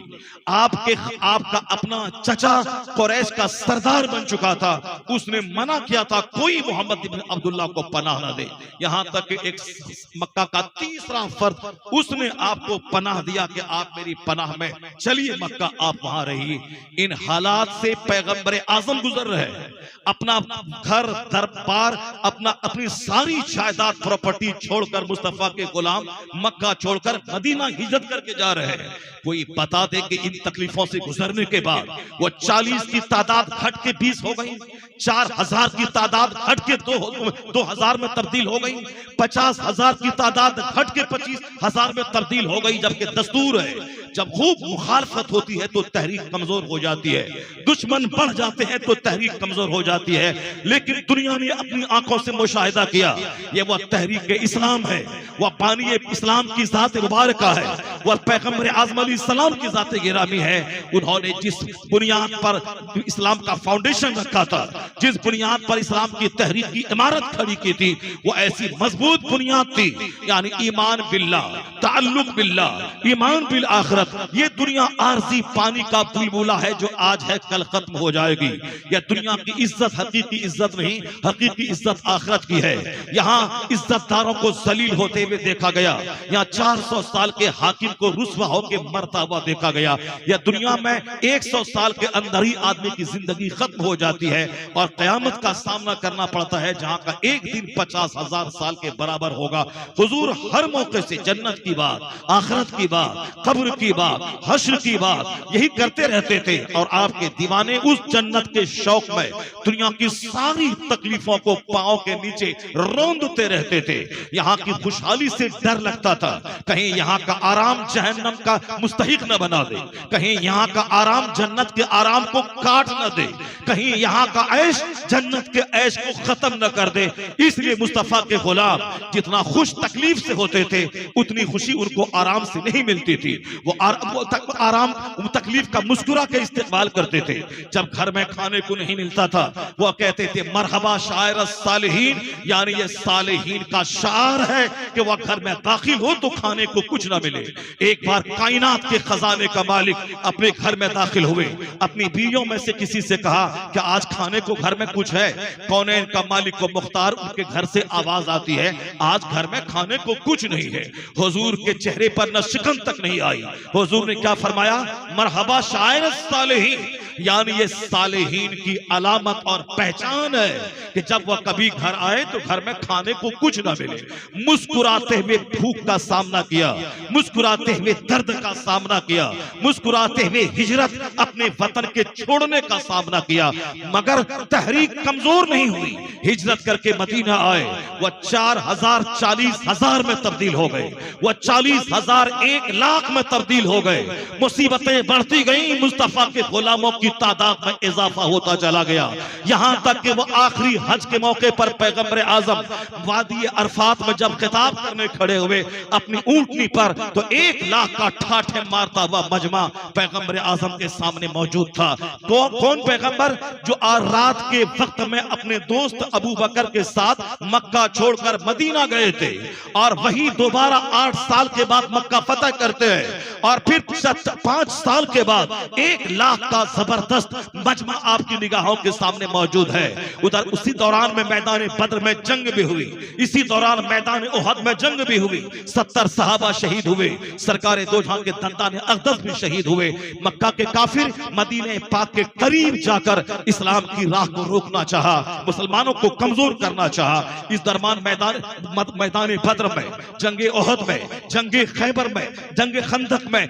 आपका अपना चचा कुरैश का सरदार बन चुका था, उसने मना किया था कोई मोहम्मद इब्न अब्दुल्लाह को पनाह न दे। यहां तक कि एक मक्का का तीसरा फर्द उसने आपको पनाह दिया कि आप मेरी पनाह में चलिए मक्का, आप वहां रहिए। इन हालात से पैगंबर आजम गुजर रहे हैं। अपना घर दरबार, अपनी सारी जायदाद प्रॉपर्टी छोड़कर, मुस्तफा के गुलाम मक्का छोड़कर मदीना हिजरत करके जा रहे हैं। कोई बता दे कि इन तकलीफों से गुजरने के बाद वो 40 की तादाद घट के 20 हो गई, 4000 की तादाद घट के 2000 में तब्दील हो गई, 50,000 की तादाद घट के 25,000 में तब्दील हो गई। जबकि दस्तूर है, जब खूब मुखालफत होती है तो तहरीक कमजोर हो जाती है, दुश्मन बढ़ जाते हैं तो तहरीक कमजोर हो जाती है। लेकिन दुनिया ने अपनी आंखों से मुशाहिदा किया, ये वह तहरीक इस्लाम है, वह पानी इस्लाम की जात मुबारका है, वह पैगंबर आज़म अलैहिस्सलाम की जात गिरामी है। उन्होंने जिस बुनियाद पर इस्लाम का फाउंडेशन रखा था, जिस बुनियाद पर इस्लाम की तहरीक की इमारत खड़ी की थी, वो ऐसी मजबूत बुनियाद थी, यानी ईमान बिल्लाह, ताल्लुक बिल्लाह, ईमान बिल आखिरत। ये दुनिया आरजी पानी का बुलबुला है जो आज है कल खत्म हो जाएगी। यह दुनिया की इज्जत हकीकी इज्जत नहीं, हकीकी इज्जत आखिरत की है। यहाँ इज्जतदारों को जलील होते हुए देखा गया, यहाँ 400 साल के हाकिम को रुस्वा होकर मरता हुआ देखा गया। यह दुनिया में 100 साल के अंदर ही आदमी की जिंदगी खत्म हो जाती है और कयामत का सामना करना पड़ता है, जहाँ का एक दिन 50,000 साल के बराबर होगा। हुजूर हर मौके से जन्नत की बात, आखिरत की बात, कब्र की बात, हश्र की बात यही करते रहते थे। और आपके दीवाने उस जन्नत के शौक में दुनिया की सारी तकलीफों को पांव के नीचे रौंदते रहते थे। यहाँ की खुशहाली से डर लगता था कहीं यहाँ का आराम आराम जहन्नम का मुस्तहिक न बना दे, कहीं यहाँ का आराम जन्नत के आराम को काट न दे, कहीं यहाँ का ऐश जन्नत के ऐश को खत्म न कर दे। इसलिए मुस्तफा के गुलाम जितना खुश तकलीफ से होते थे उतनी खुशी उनको आराम से नहीं मिलती थी। वो आराम तकलीफ का मुस्कुरा के इस्तेमाल करते थे। जब घर में खाने को नहीं मिलता था वो कहते थे मरहबा शायर सालिहीन, यानी ये सालिहीन का शार है कि वह घर में दाखिल हो तो खाने को कुछ ना मिले। एक बार कायनात के खजाने का मालिक अपने घर में दाखिल हुए, अपनी बीवियों में से किसी से कहा कि आज खाने को घर में कुछ है? कौनैन का मालिक को मुख्तार उनके घर से आवाज आती है आज घर में खाने को कुछ नहीं है। हुजूर के चेहरे पर न शिकन तक नहीं आई। हुजूर ने क्या फरमाया? मरहबा शायर सालिहीन, यानी ये सालिहीन की अलामत और पहचान है कि जब वह कभी घर आए तो घर में खाने को कुछ ना मिले। मुस्कुराते हुए भूख का सामना किया, मुस्कुराते हुए दर्द का सामना किया, मुस्कुराते हुए हिजरत अपने वतन के छोड़ने का सामना किया, मगर तहरीक कमजोर नहीं हुई। हिजरत करके मदीना आए, वह 4,000 40,000 में तब्दील हो गए, वह 40,000 1,00,000 में तब्दील हो गए। मुसीबतें बढ़ती गई, मुस्तफा के गुलामों की तादाद में इजाफा होता चला गया, यहां तक कि वह आखिरी हज के मौके पर पैगंबर आजम वादी अरफात में जब खिताब करने खड़े हुए अपनी ऊंटनी पर तो 1,00,000 का ठाठे मारता हुआ मजमा पैगंबर आजम के सामने मौजूद था। कौन पैगंबर? जो आज रात के वक्त में अपने दोस्त अबू बकर के साथ मक्का छोड़कर मदीना गए थे और वही दोबारा 8 साल के बाद मक्का फतह करते हैं और फिर 5 साल के बाद 1,00,000 का जबरदस्त मजमा आपकी निगाहों के सामने मौजूद है। उधर उसी दौरान में मैदान बद्र में जंग भी हुई, इसी दौरान मैदान उहद में जंग भी हुई, 70 सहाबा शहीद हुए, सरकार दो जहां के दंताने अक़दस भी शहीद हुए। मक्का के काफिर मदीने पाक के करीब जाकर इस्लाम की राह को रोकना चाहा, मुसलमानों को कमजोर करना चाहा। इस दरमियान मैदान बद्र में, जंगे उहद में, जंगे खैबर में, जंगे खंदक में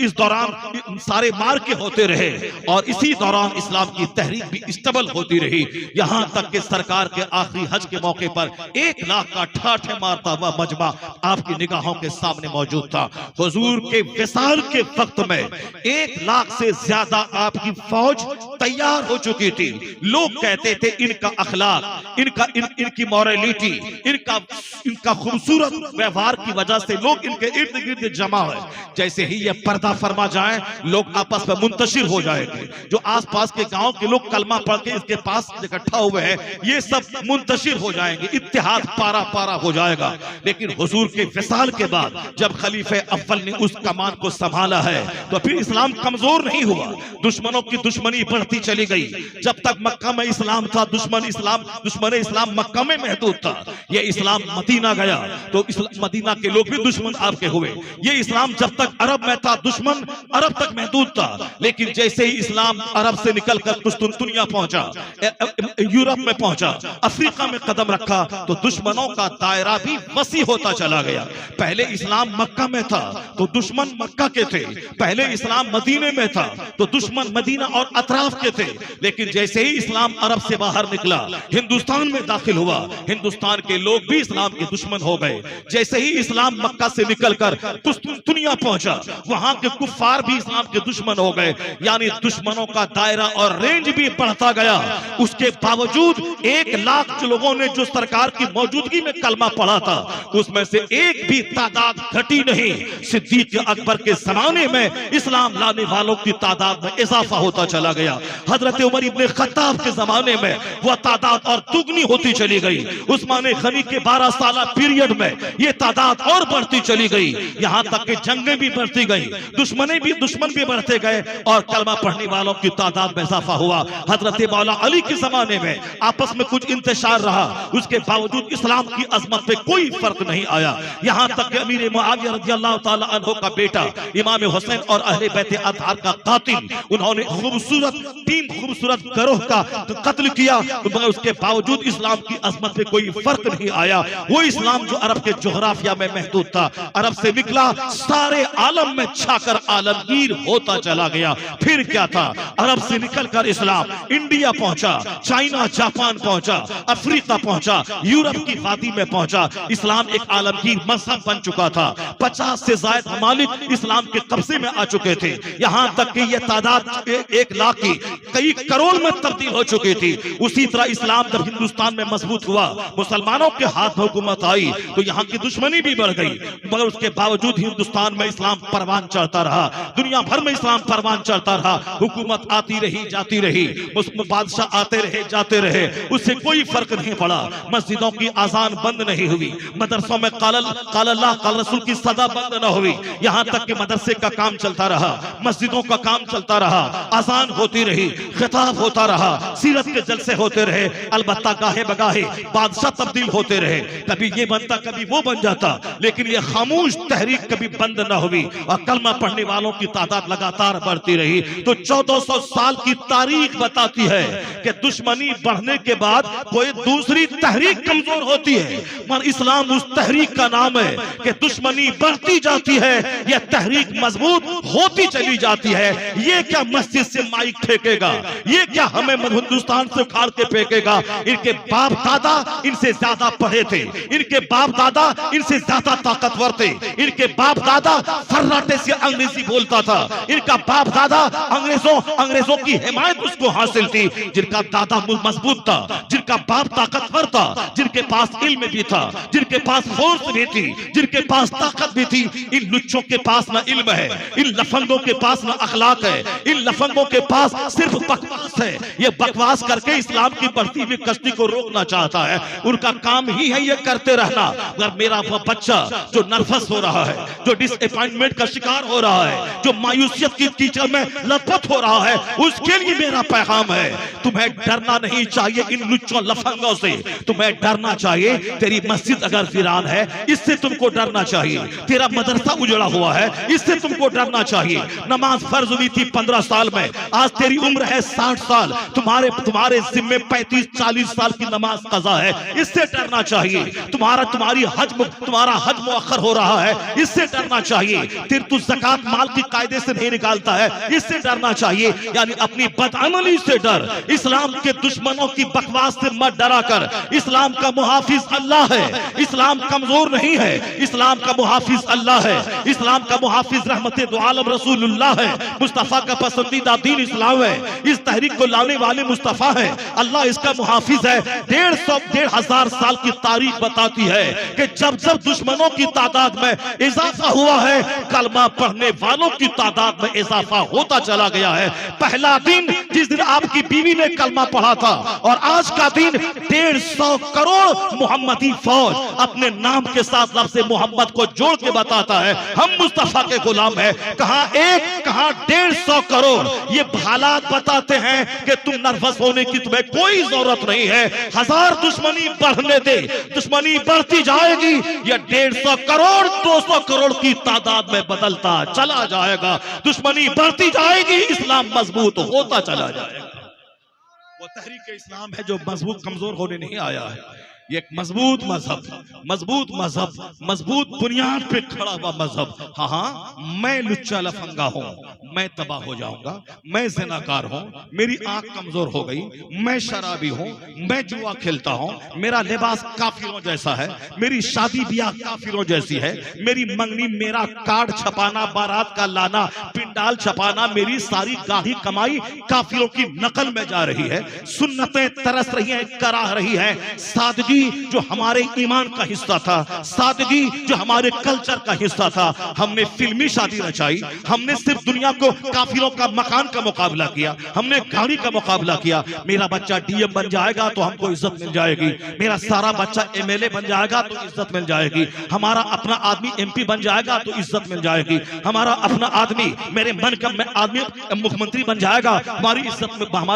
इस दौरान सारे मार के होते रहे और इसी दौरान इस्लाम की तहरीक भी स्टेबल होती रही, यहां तक कि सरकार के आखिरी हज के मौके पर 1,00,000 का ठाठे मारता हुआ मजमा आपकी निगाहों के सामने मौजूद था। हुजूर के विसाल के वक्त में 1,00,000 से ज्यादा आपकी फौज तैयार हो चुकी थी। लोग कहते थे इनका अखलाक, इनकी मॉरलिटी, इनका खूबसूरत व्यवहार की वजह से लोग इनके इर्द गिर्द जमा है। जैसे ही ये पर्दा फरमा जाए लोग आपस में मुंतशिर हो जाएंगे, जो आसपास के गांव के लोग कलमा पढ़ के इसके पास इकट्ठा हुए हैं ये सब मुंतशिर हो जाएंगे, इत्तेहाद पारा पारा हो जाएगा। लेकिन हुजूर के विसाल के बाद जब खलीफे अव्वल ने उस कमान को संभाला है तो फिर इस्लाम कमजोर नहीं हुआ, दुश्मनों की दुश्मनी बढ़ती चली गई। जब तक मक्का में इस्लाम था दुश्मन इस्लाम मक्का में महदूद था, ये इस्लाम मदीना गया तो मदीना के लोग भी दुश्मन आपके हुए। ये इस्लाम जब तक अरब में था दुश्मन अरब तक महदूद था, लेकिन जैसे ही इस्लाम अरब से निकलकर कुस्तुनतुनिया पहुंचा, यूरोप में पहुंचा, अफ्रीका में कदम रखा तो दुश्मनों का दायरा भी वसी होता चला गया। पहले इस्लाम मक्का में था तो दुश्मन मक्का के थे, पहले इस्लाम मदीने में था तो दुश्मन मदीना और अतराफ के थे, लेकिन जैसे ही इस्लाम अरब से बाहर निकला हिंदुस्तान में दाखिल हुआ, हिंदुस्तान के लोग भी इस्लाम के दुश्मन हो गए। जैसे ही इस्लाम मक्का से निकलकर कुस्तुनतुनिया पहुंचा वहां के कुफ्फार भी इस्लाम के दुश्मन हो गए, यानी दुश्मनों का दायरा और रेंज भी बढ़ता गया। उसके बावजूद 1,00,000 लोगों ने जो सरकार की मौजूदगी में कलमा पढ़ा था उसमें से एक भी तादाद घटी नहीं। सिद्दीक अकबर के जमाने में इस्लाम लाने वालों की तादाद में इजाफा होता चला गया। हजरत उमर इब्ने खत्ताब के जमाने में वह तादाद और दुगनी होती चली गई। उस्मान गनी के 12 साल पीरियड में यह तादाद और बढ़ती चली गई, यहां तक कि जंगें भी बढ़ती गई, दुश्मन भी बढ़ते गए और कलमा पढ़ने वालों की तादाद में इजाफा हुआ। हजरत मौला अली के जमाने में आपस में कुछ इंतशार रहा, उसके बावजूद इस्लाम की अजमत पे कोई फर्क नहीं आया। यहां तक कि अमीर मुआविया रज़ियल्लाहु ताला अन्हु का बेटा इमाम हुसैन और अहले बैत अतहार का कातिल, उन्होंने खूबसूरत 3 खूबसूरत गरोह का कत्ल किया, मगर उसके बावजूद इस्लाम की अजमत में कोई फर्क नहीं आया। वो इस्लाम जो अरब के जोग्राफिया में महदूद था, अरब से निकला, सारे आलम में छाकर आलमगीर होता चला गया। फिर क्या था, अरब से निकलकर इस्लाम इंडिया पहुंचा, चाइना जापान पहुंचा, अफ्रीका पहुंचा, यूरोप की वादी में पहुंचा। इस्लाम एक आलमगीर मजहब बन चुका था। 50 से ज्यादा ममालिक इस्लाम के कब्जे में आ चुके थे। यहां तक कि यह तादाद 1 लाख की कई करोड़ में तब्दील हो चुकी थी। उसी तरह इस्लाम जब हिंदुस्तान में मजबूत हुआ, मुसलमानों के हाथ में हुकूमत आई, तो यहाँ की दुश्मनी भी बढ़ गई, मगर उसके बावजूद हिंदुस्तान में इस्लाम परवान चढ़ता रहा। दुनिया भर में इस्लाम परवान चढ़ता रहा। हुकूमत आती रही जाती रही, बादशाह आते रहे जाते रहे, उससे कोई फर्क नहीं पड़ा। मस्जिदों की आजान बंद नहीं हुई, मदरसों में काल अल्लाह काल रसूल की सदा बंद न हुई। यहाँ तक कि मदरसे का काम चलता रहा, मस्जिदों का काम चलता रहा, आजान होती रही, खिताब होता रहा, सीरत के जलसे होते रहे। अलबत्ता गाहे बगाहे बादशाह तब्दील होते रहे, कभी ये बनता कभी वो बन जाता, लेकिन ये खामोश तहरीक कभी बंद न हुई और कलमा पढ़ने वालों की तादाद लगातार बढ़ती रही। तो 1400 साल की तारीख बताती है कि दुश्मनी बढ़ने के बाद कोई दूसरी तहरीक कमजोर होती है, मगर इस्लाम उस तहरीक का नाम है कि दुश्मनी बढ़ती जाती है, यह तहरीक मजबूत होती चली जाती है। ये क्या मस्जिद से माइक फेंकेगा, ये क्या हमें हिंदुस्तान से उखाड़ के फेंकेगा। इनके बाप दादा इनसे ज्यादा पढ़े थे, इनके बाप दादा इनसे ज्यादा ताकतवर थे, इनके बाप दादा फर्राटे से अंग्रेजी बोलता था, इनका बाप दादा अंग्रेजों की हिमायत उसको हासिल थी। जिनका दादा मजबूत था, जिनका बाप ताकतवर था, जिनके पास इल्म भी था, जिनके पास फोर्स भी थी, जिनके पास ताकत भी थी, इन लुच्चों के पास ना इल्म है, इन लफंगों के पास ना अखलाक है, इन लफंगों के पास सिर्फ बकवास है। ये बकवास करके इस्लाम की बढ़ती हुई कश्ती को रोकना चाहता है, उनका काम ही है ये करते रहना। अगर मेरा वो बच्चा जो नर्वस हो रहा है, जो डिसअपॉइंटमेंट का शिकार हो रहा है, जो मायूसियत की कीचड़ में लथपथ हो रहा है, उसके लिए मेरा पैगाम है, तुम्हें डरना नहीं चाहिए इन लुच्चों लफंगों से, तुम्हें डरना चाहिए। तेरी मस्जिद अगर वीरान है, इससे तुमको डरना चाहिए। तेरा मदरसा उजड़ा हुआ है, इससे तुमको डरना चाहिए। नमाज फर्ज हुई थी 15 साल में, आज तेरी उम्र है 60 साल, तुम्हारे जिम्मे 35-40 साल की नमाज कज़ा है, इससे डरना चाहिए। तुम्हारा हज मुअख्खर हो रहा है, इससे डरना चाहिए। फिर तू ज़कात माल की कायदे से नहीं निकालता है, इससे डरना चाहिए। यानी अपनी बदअमली से डर, इस्लाम के दुश्मनों की बकवास से मत डरा कर। इस्लाम का मुहाफिज अल्लाह है, इस्लाम कमजोर नहीं है, इस्लाम का मुहाफिज अल्लाह है, इस्लाम का मुहाफिज रहमते दो आलम रसूलुल्लाह है, मुस्तफा का पसंदीदा दीन इस्लाम है, इस तहरीक को लाने वाले मुस्तफा है, अल्लाह इसका मुहाफिज है। 1,500 साल की तारीख बताती है कि जब जब दुश्मनों की तादाद में इजाफा हुआ है, कलमा पढ़ने वालों की तादाद में इजाफा होता चला गया है। पहला दिन जिस दिन आपकी बीवी ने कलमा पढ़ा था, और आज का दिन 150 करोड़ मोहम्मदी फौज अपने नाम के साथ लफ्ज़ मोहम्मद को जोड़ के बताता है, हम मुस्तफा के गुलाम हैं। कहां 1 कहां 150 करोड़। ये हालात बताते हैं कि तुम नर्वस होने की तुम्हें कोई जरूरत नहीं है। 1000 दुश्मनी बढ़ने दे, दुश्मनी बढ़ती जाएगी, यह 150 करोड़ 200 करोड़ की तादाद में बदलता चला जाएगा। दुश्मनी बढ़ती जाएगी, इस्लाम मजबूत होता चला जाएगा। वो तहरीक इस्लाम है जो मजबूत कमजोर होने नहीं आया है। ये एक मजबूत मजहब, मजबूत बुनियाद पे खड़ा हुआ मजहब। हाँ, मैं लुच्चा लफंगा हूँ, मैं तबाह हो जाऊंगा, मैं ज़िनाकार हूँ, मेरी आंख कमजोर हो गई, मैं शराबी हूँ, मैं जुआ खेलता हूँ, मेरा लिबास काफिरों जैसा है, मेरी शादी ब्याह काफिरों जैसी है, मेरी मंगनी, मेरा कार्ड छपाना, बारात का लाना, पिंडाल छपाना, मेरी सारी गाढ़ी कमाई काफिरों की नकल में जा रही है। सुन्नतें तरस रही हैं, कराह रही है। सादगी जो हमारे ईमान का हिस्सा था, सादगी जो हमारे कल्चर का हिस्सा था, हमने फिल्मी शादी रचाई, हमने सिर्फ दुनिया को काफिरों का मकान का मुकाबला किया, हमने गाड़ी का मुकाबला किया। मेरा बच्चा डीएम बन जाएगा तो हमको इज्जत मिल जाएगी, मेरा सारा बच्चा एमएलए बन जाएगा तो इज्जत मिल जाएगी, हमारा अपना आदमी एमपी बन जाएगा तो इज्जत मिल जाएगी, हमारा अपना आदमी, मेरे मन का आदमी मुख्यमंत्री बन जाएगा, हमारी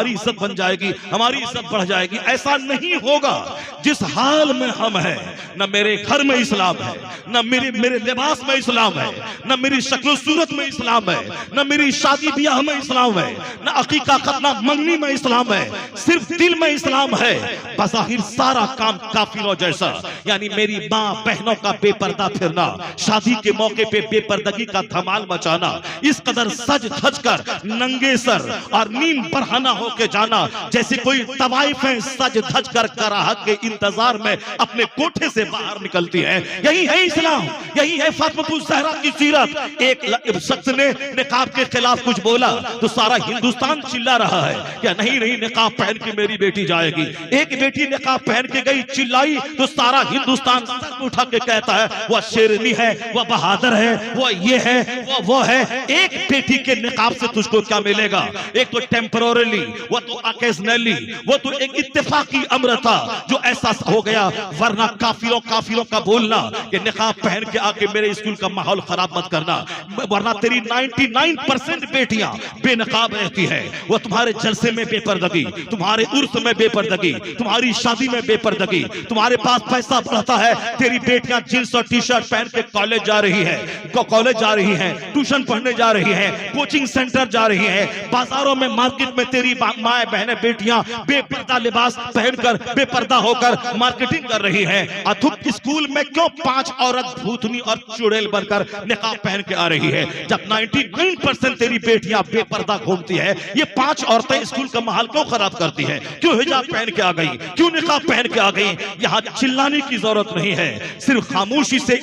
इज्जत बन जाएगी, हमारी इज्जत बढ़ जाएगी। ऐसा नहीं होगा। जिस हाल में हम हैं, न मेरे घर में इस्लाम है, न मेरे लिबास में इस्लाम है, न मेरी शक्ल सूरत में इस्लाम है, न मेरी शादी ब्याह में इस्लाम है, न अकीका खतना मंगनी में इस्लाम है, सिर्फ दिल में इस्लाम है। बज़ाहिर सारा काम काफिरों जैसा, यानी मेरी माँ बहनों का बेपर्दा फिरना, शादी के मौके पे बेपर्दगी का धमाल मचाना, इस कदर सज धज कर नंगे सर और नीम बरहना होके जाना, जैसे कोई तवाइफें सज धज कर कराहत के इंतजार में अपने कोठे से बाहर निकलती है। यही है इस्लाम, यही है फातिमा ज़हरा की सीरत। एक शख्स ने निकाब के खिलाफ कुछ बोला तो सारा हिंदुस्तान चिल्ला रहा है क्या नहीं नहीं निकाब पहन के मेरी बेटी जाएगी। एक बेटी निकाब पहन के गई, चिल्लाई तो सारा हिंदुस्तान सर उठा के कहता है वह शेरनी है, वह बहादुर है, वह ये है, वो है। एक बेटी के निकाब से तुझको क्या मिलेगा? एक तो टेम्पररी, वो तो ऑकेजनली, वो तो एक इत्तेफाकी अमर था जो ऐसा हो गया। वरना काफिरों का बोलना कि निकाब पहन के आके मेरे स्कूल का माहौल खराब मत करना, वरना तेरी 99% बेटियां बेनकाब रहती है। वो तुम्हारे जलसे में बेपर्दगी, तुम्हारे उर्स में बेपर्दगी, तुम्हारी शादी में बेपर्दगी, तुम्हारे पास पैसा बढ़ता है, तेरी बेटियां जींस और टी शर्ट पहन के कॉलेज जा रही है, ट्यूशन पढ़ने जा रही है, कोचिंग सेंटर जा रही है, बाजारों में मार्केट में तेरी माए बहनें बेटियां बेपर्दा लिबास पहनकर बेपर्दा होकर मार्केटिंग कर रही है। अथुक स्कूल में क्यों 5 औरत भूतनी और चुड़ैल बनकर निकाब पहन के आ रही है, जब 99% तेरी बेटियां बेपर्दा घूमती है। ये 5 औरतें स्कूल का माहौल क्यों खराब करती है? क्यों हिजाब पहन के आ गई, क्यों निकाब पहन के आ गई? यहाँ चिल्लाने की जरूरत नहीं है, सिर्फ खामोशी से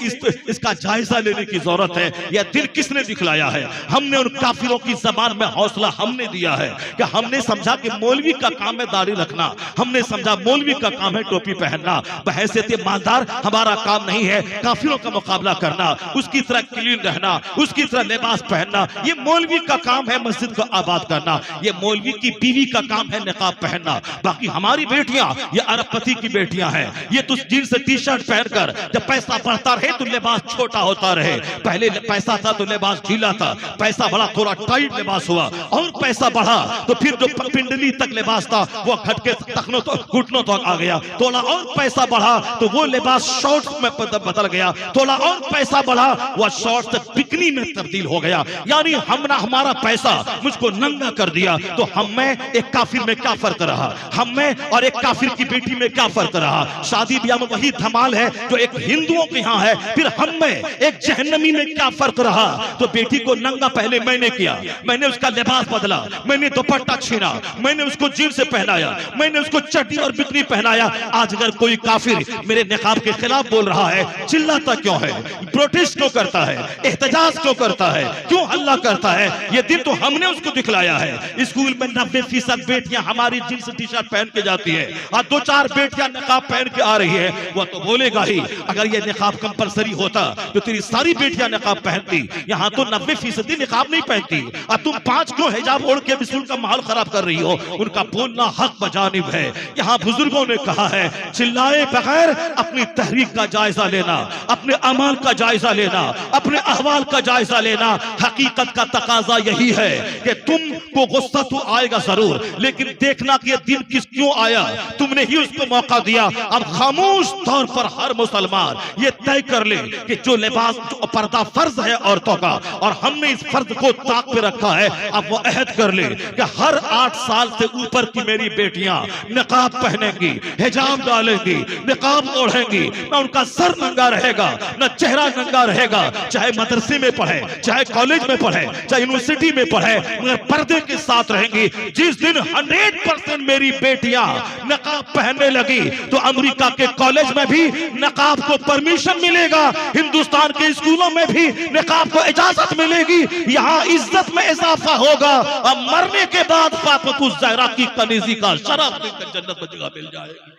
इसका जायजा लेने की जरूरत है। यह दिल किसने दिखलाया है? हमने उन काफिरों की जबान में हौसला हमने दिया है कि हमने समझा कि मौलवी का काम है दाढ़ी रखना, हमने समझा मौलवी का काम है टोपी पहनना। बहैसियत मालदार हमारा काम नहीं है काफिरों का मुकाबला करना, उसकी तरह क्लीन रहना, उसकी तरह लिबास पहनना। ये मौलवी का काम है मस्जिद को आबाद करना, ये मौलवी की बीवी का काम है निकाब पहनना। बाकी हमारी बेटियां ये अरबपति की बेटियां हैं, ये तो जींस टी शर्ट पहनकर जब पैसा बढ़ता रहे तो लिबास छोटा होता रहे। पहले पैसा था तो लिबास ढीला था, पैसा बढ़ा थोड़ा टाइट लिबास हुआ, और पैसा बढ़ा तो फिर जो पिंडली तक लिबास था वो घट के तखनों तो घुटनों तक आ गया। थोड़ा और पैसा बढ़ा तो वो लिबास शॉर्ट्स में बदल गया, थोड़ा और पैसा बढ़ा वह शॉर्ट्स तक बिकनी में तब्दील हो गया। यानी हमारा पैसा मुझको नंगा कर दिया। तो हम में एक काफिर में क्या फर्क रहा, हम में और एक काफिर की बेटी में क्या फर्क रहा? शादी ब्याह में वही धमाल है जो एक हिंदुओं के यहाँ है, फिर हम में एक जहन्नमी में क्या फर्क रहा? तो बेटी को नंगा पहले मैंने किया, मैंने उसका लिबास बदला, मैंने दुपट्टा छीना, मैंने उसको जींस से पहनाया, मैंने उसको चड्डी और बिकनी पहनाया। आज अगर कोई काफिर मेरे निकाब के खिलाफ बोल रहा है, चिल्लाता क्यों है, प्रोटेस्ट क्यों करता है, एहतजाज क्यों करता है, क्यों हल्ला करता है? ये दिन तो हमने उसको दिखलाया है। स्कूल में 90% बेटियां हमारी जींस टी शर्ट पहन के जाती है और 2-4 बेटियां निकाब पहन के आ रही है। वो तो बोलेगा ही, अगर ये निकाब कंपलसरी होता तो तेरी सारी बेटियां निकाब पहनती। यहाँ तो 90% निकाब नहीं पहनती और तुम 5 क्यों हिजाब ओढ़ के स्कूल का माहौल खराब कर रही हो? उनका बोलना हक बजानिब है। यहाँ बुजुर्गों ने कहा है, चिल्लाए बगैर अपनी तहरीक का जायजा लेना, अपने अमाल का जायजा लेना, अपने अहवाल का जायजा लेना। हकीकत का तकाजा यही है कि तुमको गुस्सा तो आएगा जरूर, लेकिन देखना कि ये दिन क्यों आया, तुमने ही उसको मौका दिया। अब खामोश तौर पर हर मुसलमान ये तय कर ले कि जो लिबास जो पर्दा फर्ज है औरतों का, और हमने इस फर्ज को ताक पे रखा है, अब वो अहद कर ले कि हर 8 साल से ऊपर की मेरी बेटियां निकाब पहनेंगी, हिजाब डालेंगी, निकाब ओढ़ेंगी, न उनका सर नंगा रहेगा, न चेहरा नंगा रहेगा। चाहे मदरसे में पढ़े, चाहे कॉलेज में पढ़े, चाहे यूनिवर्सिटी में पढ़े, मगर पर्दे के साथ रहेंगी। जिस दिन 100% मेरी बेटियां नकाब पहनने लगी तो अमेरिका के कॉलेज में भी नकाब को परमिशन मिलेगा, हिंदुस्तान के स्कूलों में भी नकाब को इजाजत मिलेगी। यहाँ इज्जत में इजाफा होगा और मरने के बाद फातिमा ज़हरा की कनीज़ी का शरफ जन्नत में जगह मिल जाएगी।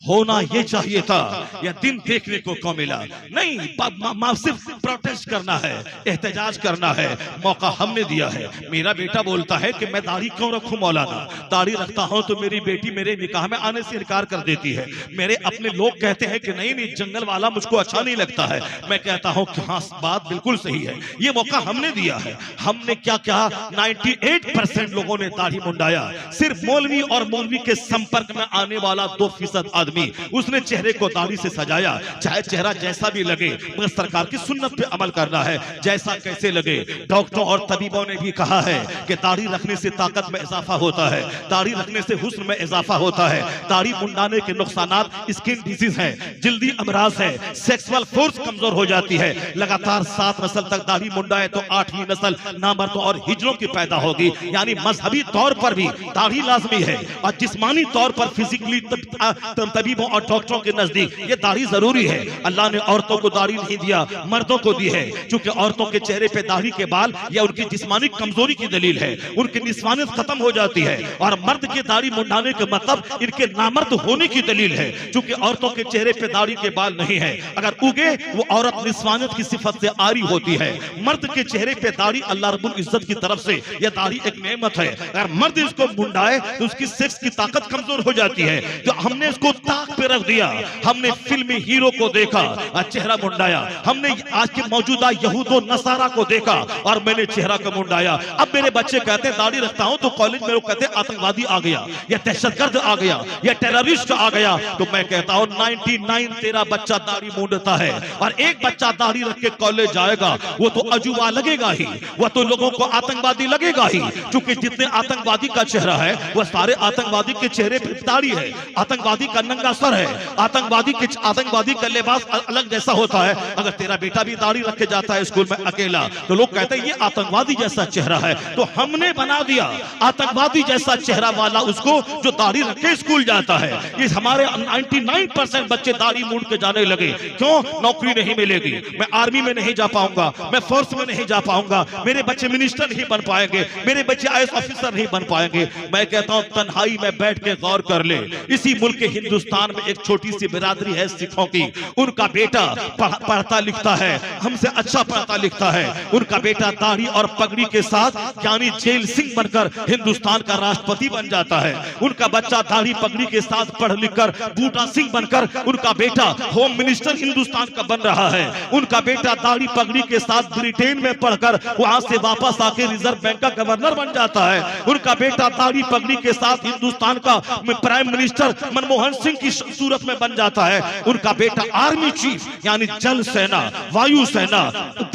होना ये चाहिए था, यह दिन देखने को क्यों मिला? नहीं, सिर्फ प्रोटेस्ट करना है, एहतजाज करना है, मौका हमने दिया है। मेरा बेटा बोलता है कि मैं दाढ़ी क्यों रखूं मौलाना, दाढ़ी रखता हूं तो मेरी बेटी मेरे निकाह में आने से इनकार कर देती है। मेरे अपने लोग कहते हैं कि नहीं नहीं जंगल वाला मुझको अच्छा नहीं लगता है। मैं कहता हूं कि हाँ बात बिल्कुल सही है, ये मौका हमने दिया है। हमने क्या कहा, 98% लोगों ने दाढ़ी मुंडाया। सिर्फ मौलवी और मौलवी के संपर्क में आने वाला 2% आदमी उसने चेहरे को दाढ़ी से सजाया। चाहे चेहरा जैसा भी लगे, मगर सरकार की सुन्नत पे अमल करना है, जैसा कैसे लगे। डॉक्टरों और तबीबों ने भी कहा है कि दाढ़ी रखने से ताकत में इजाफा होता है, दाढ़ी रखने से हुस्न में इजाफा होता है। दाढ़ी मुंडाने के नुकसानात स्किन डिजीज है, जल्दी अमराज है, सेक्सुअल फोर्स कमजोर हो जाती है। लगातार 7 नस्ल तक दाढ़ी मुंडाए तो 8वीं नस्ल नामर्दों और हिजड़ों की पैदा होगी। यानी मजहबी तौर पर भी दाढ़ी लाजमी है और जिस्मानी तौर पर फिजिकली तबीबों और डॉक्टरों के नजदीक ये दाढ़ी जरूरी है। अल्लाह ने औरतों को दाढ़ी नहीं दिया, मर्दों को दी है, क्योंकि औरतों के चेहरे पे दाढ़ी के बाल या उनकी जिस्मानी कमजोरी की दलील है, उनकी निस्वानियत खत्म हो जाती है। और मर्द के दाढ़ी मुंडाने का मतलब इनके नामर्द होने की दलील है, क्योंकि औरतों के चेहरे पे दाढ़ी के बाल नहीं है। अगर उगे वो औरत निस्वानियत की सिफत से आरी होती है। मर्द के चेहरे पे दाढ़ी अल्लाह रब्बुल इज्जत की तरफ से यह दाढ़ी एक नेमत है। अगर मर्द इसको मुंडाए तो उसकी सेक्स की ताकत कमजोर हो जाती है। तो हमने इसको ताक पे रख दिया। हमने फिल्मी हीरो को देखा और चेहरा मुंडाया, हमने आज के मौजूदा यहूदो नसारा को देखा और मैंने चेहरा को मुंडाया। अब मेरे बच्चे कहते हैं दाढ़ी रखता हूं तो कॉलेज में लोग कहते हैं आतंकवादी आ गया या दहशतगर्द आ गया या टेररिस्ट आ गया। तो मैं कहता हूं 99 तेरा बच्चा दाढ़ी मूंडता है और एक बच्चा दाढ़ी रख के कॉलेज जाएगा, वो तो अजूबा लगेगा ही, वो तो लोगों को आतंकवादी लगेगा ही। क्योंकि जितने आतंकवादी का चेहरा है वह सारे आतंकवादी के चेहरे पे दाढ़ी है, आतंकवादी का नंगा सर है, आतंकवादी का लिबास अलग जैसा होता है। अगर तेरा बेटा भी दाढ़ी रख के जाता है स्कूल में अकेला तो लोग कहते हैं ये आतंकवादी जैसा चेहरा है। तो हमने बना दिया आतंकवादी जैसा चेहरा वाला उसको जो दाढ़ी रख के स्कूल जाता है। ये हमारे 99% बच्चे दाढ़ी मूंड के जाने लगे। क्यों? नौकरी नहीं मिलेगी, मैं आर्मी में नहीं जा पाऊंगा, मैं फोर्स में नहीं जा पाऊंगा, मेरे बच्चे मिनिस्टर नहीं बन पाएंगे, मेरे बच्चे IAS ऑफिसर नहीं बन पाएंगे। मैं कहता हूं तन्हाई में बैठ के गौर कर ले। इसी मुल्क के हिंदुस्तान में एक छोटी सी बिरादरी है सिखों की, उनका बेटा पढ़ता लिखता है, हमसे अच्छा पढ़ता लिखता है। उनका बेटा दाढ़ी और पगड़ी के साथ यानी जेल सिंह बनकर हिंदुस्तान का राष्ट्रपति बन जाता है। उनका बच्चा दाढ़ी पगड़ी के साथ पढ़ लिखकर बूटा सिंह बनकर उनका बेटा होम मिनिस्टर हिंदुस्तान का बन रहा है। उनका बेटा दाढ़ी पगड़ी के साथ ब्रिटेन में पढ़कर वहां से वापस आके रिजर्व बैंक का गवर्नर बन जाता है। उनका बेटा दाढ़ी पगड़ी के साथ हिंदुस्तान का प्राइम मिनिस्टर मनमोहन सिंह की सूरत में बन जाता है। उनका बेटा आर्मी चीफ यानी जल सेना, वायु सेना,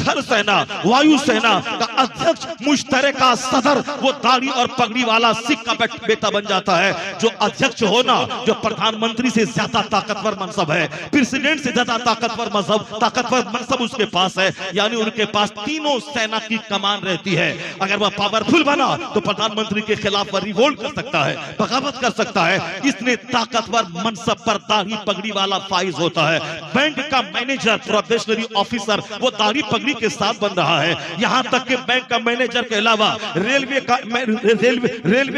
थल सेना, वायु सेना का अध्यक्ष, मुश्तरका सदर, वो दाढ़ी और पगड़ी वाला सिख का बेटा बन जाता है। जो अध्यक्ष होना, जो प्रधानमंत्री से ज्यादा ताकतवर मनसब है, प्रेसिडेंट से ज्यादा ताकतवर मनसब उसके पास है। यानी उनके पास तीनों सेना की कमान रहती है। अगर वह पावरफुल बना तो प्रधानमंत्री के खिलाफ रिवोल्ट कर सकता है, बगावत कर सकता है। इतने ताकतवर मनसब पर दाढ़ी पगड़ी वाला फाइज होता है। बैंक का मैनेजर, प्रोबेशनरी ऑफिसर, वो दाढ़ी पगड़ी के साथ बन रहा है। यहां तक कि बैंक का मैनेजर के अलावा रेलवे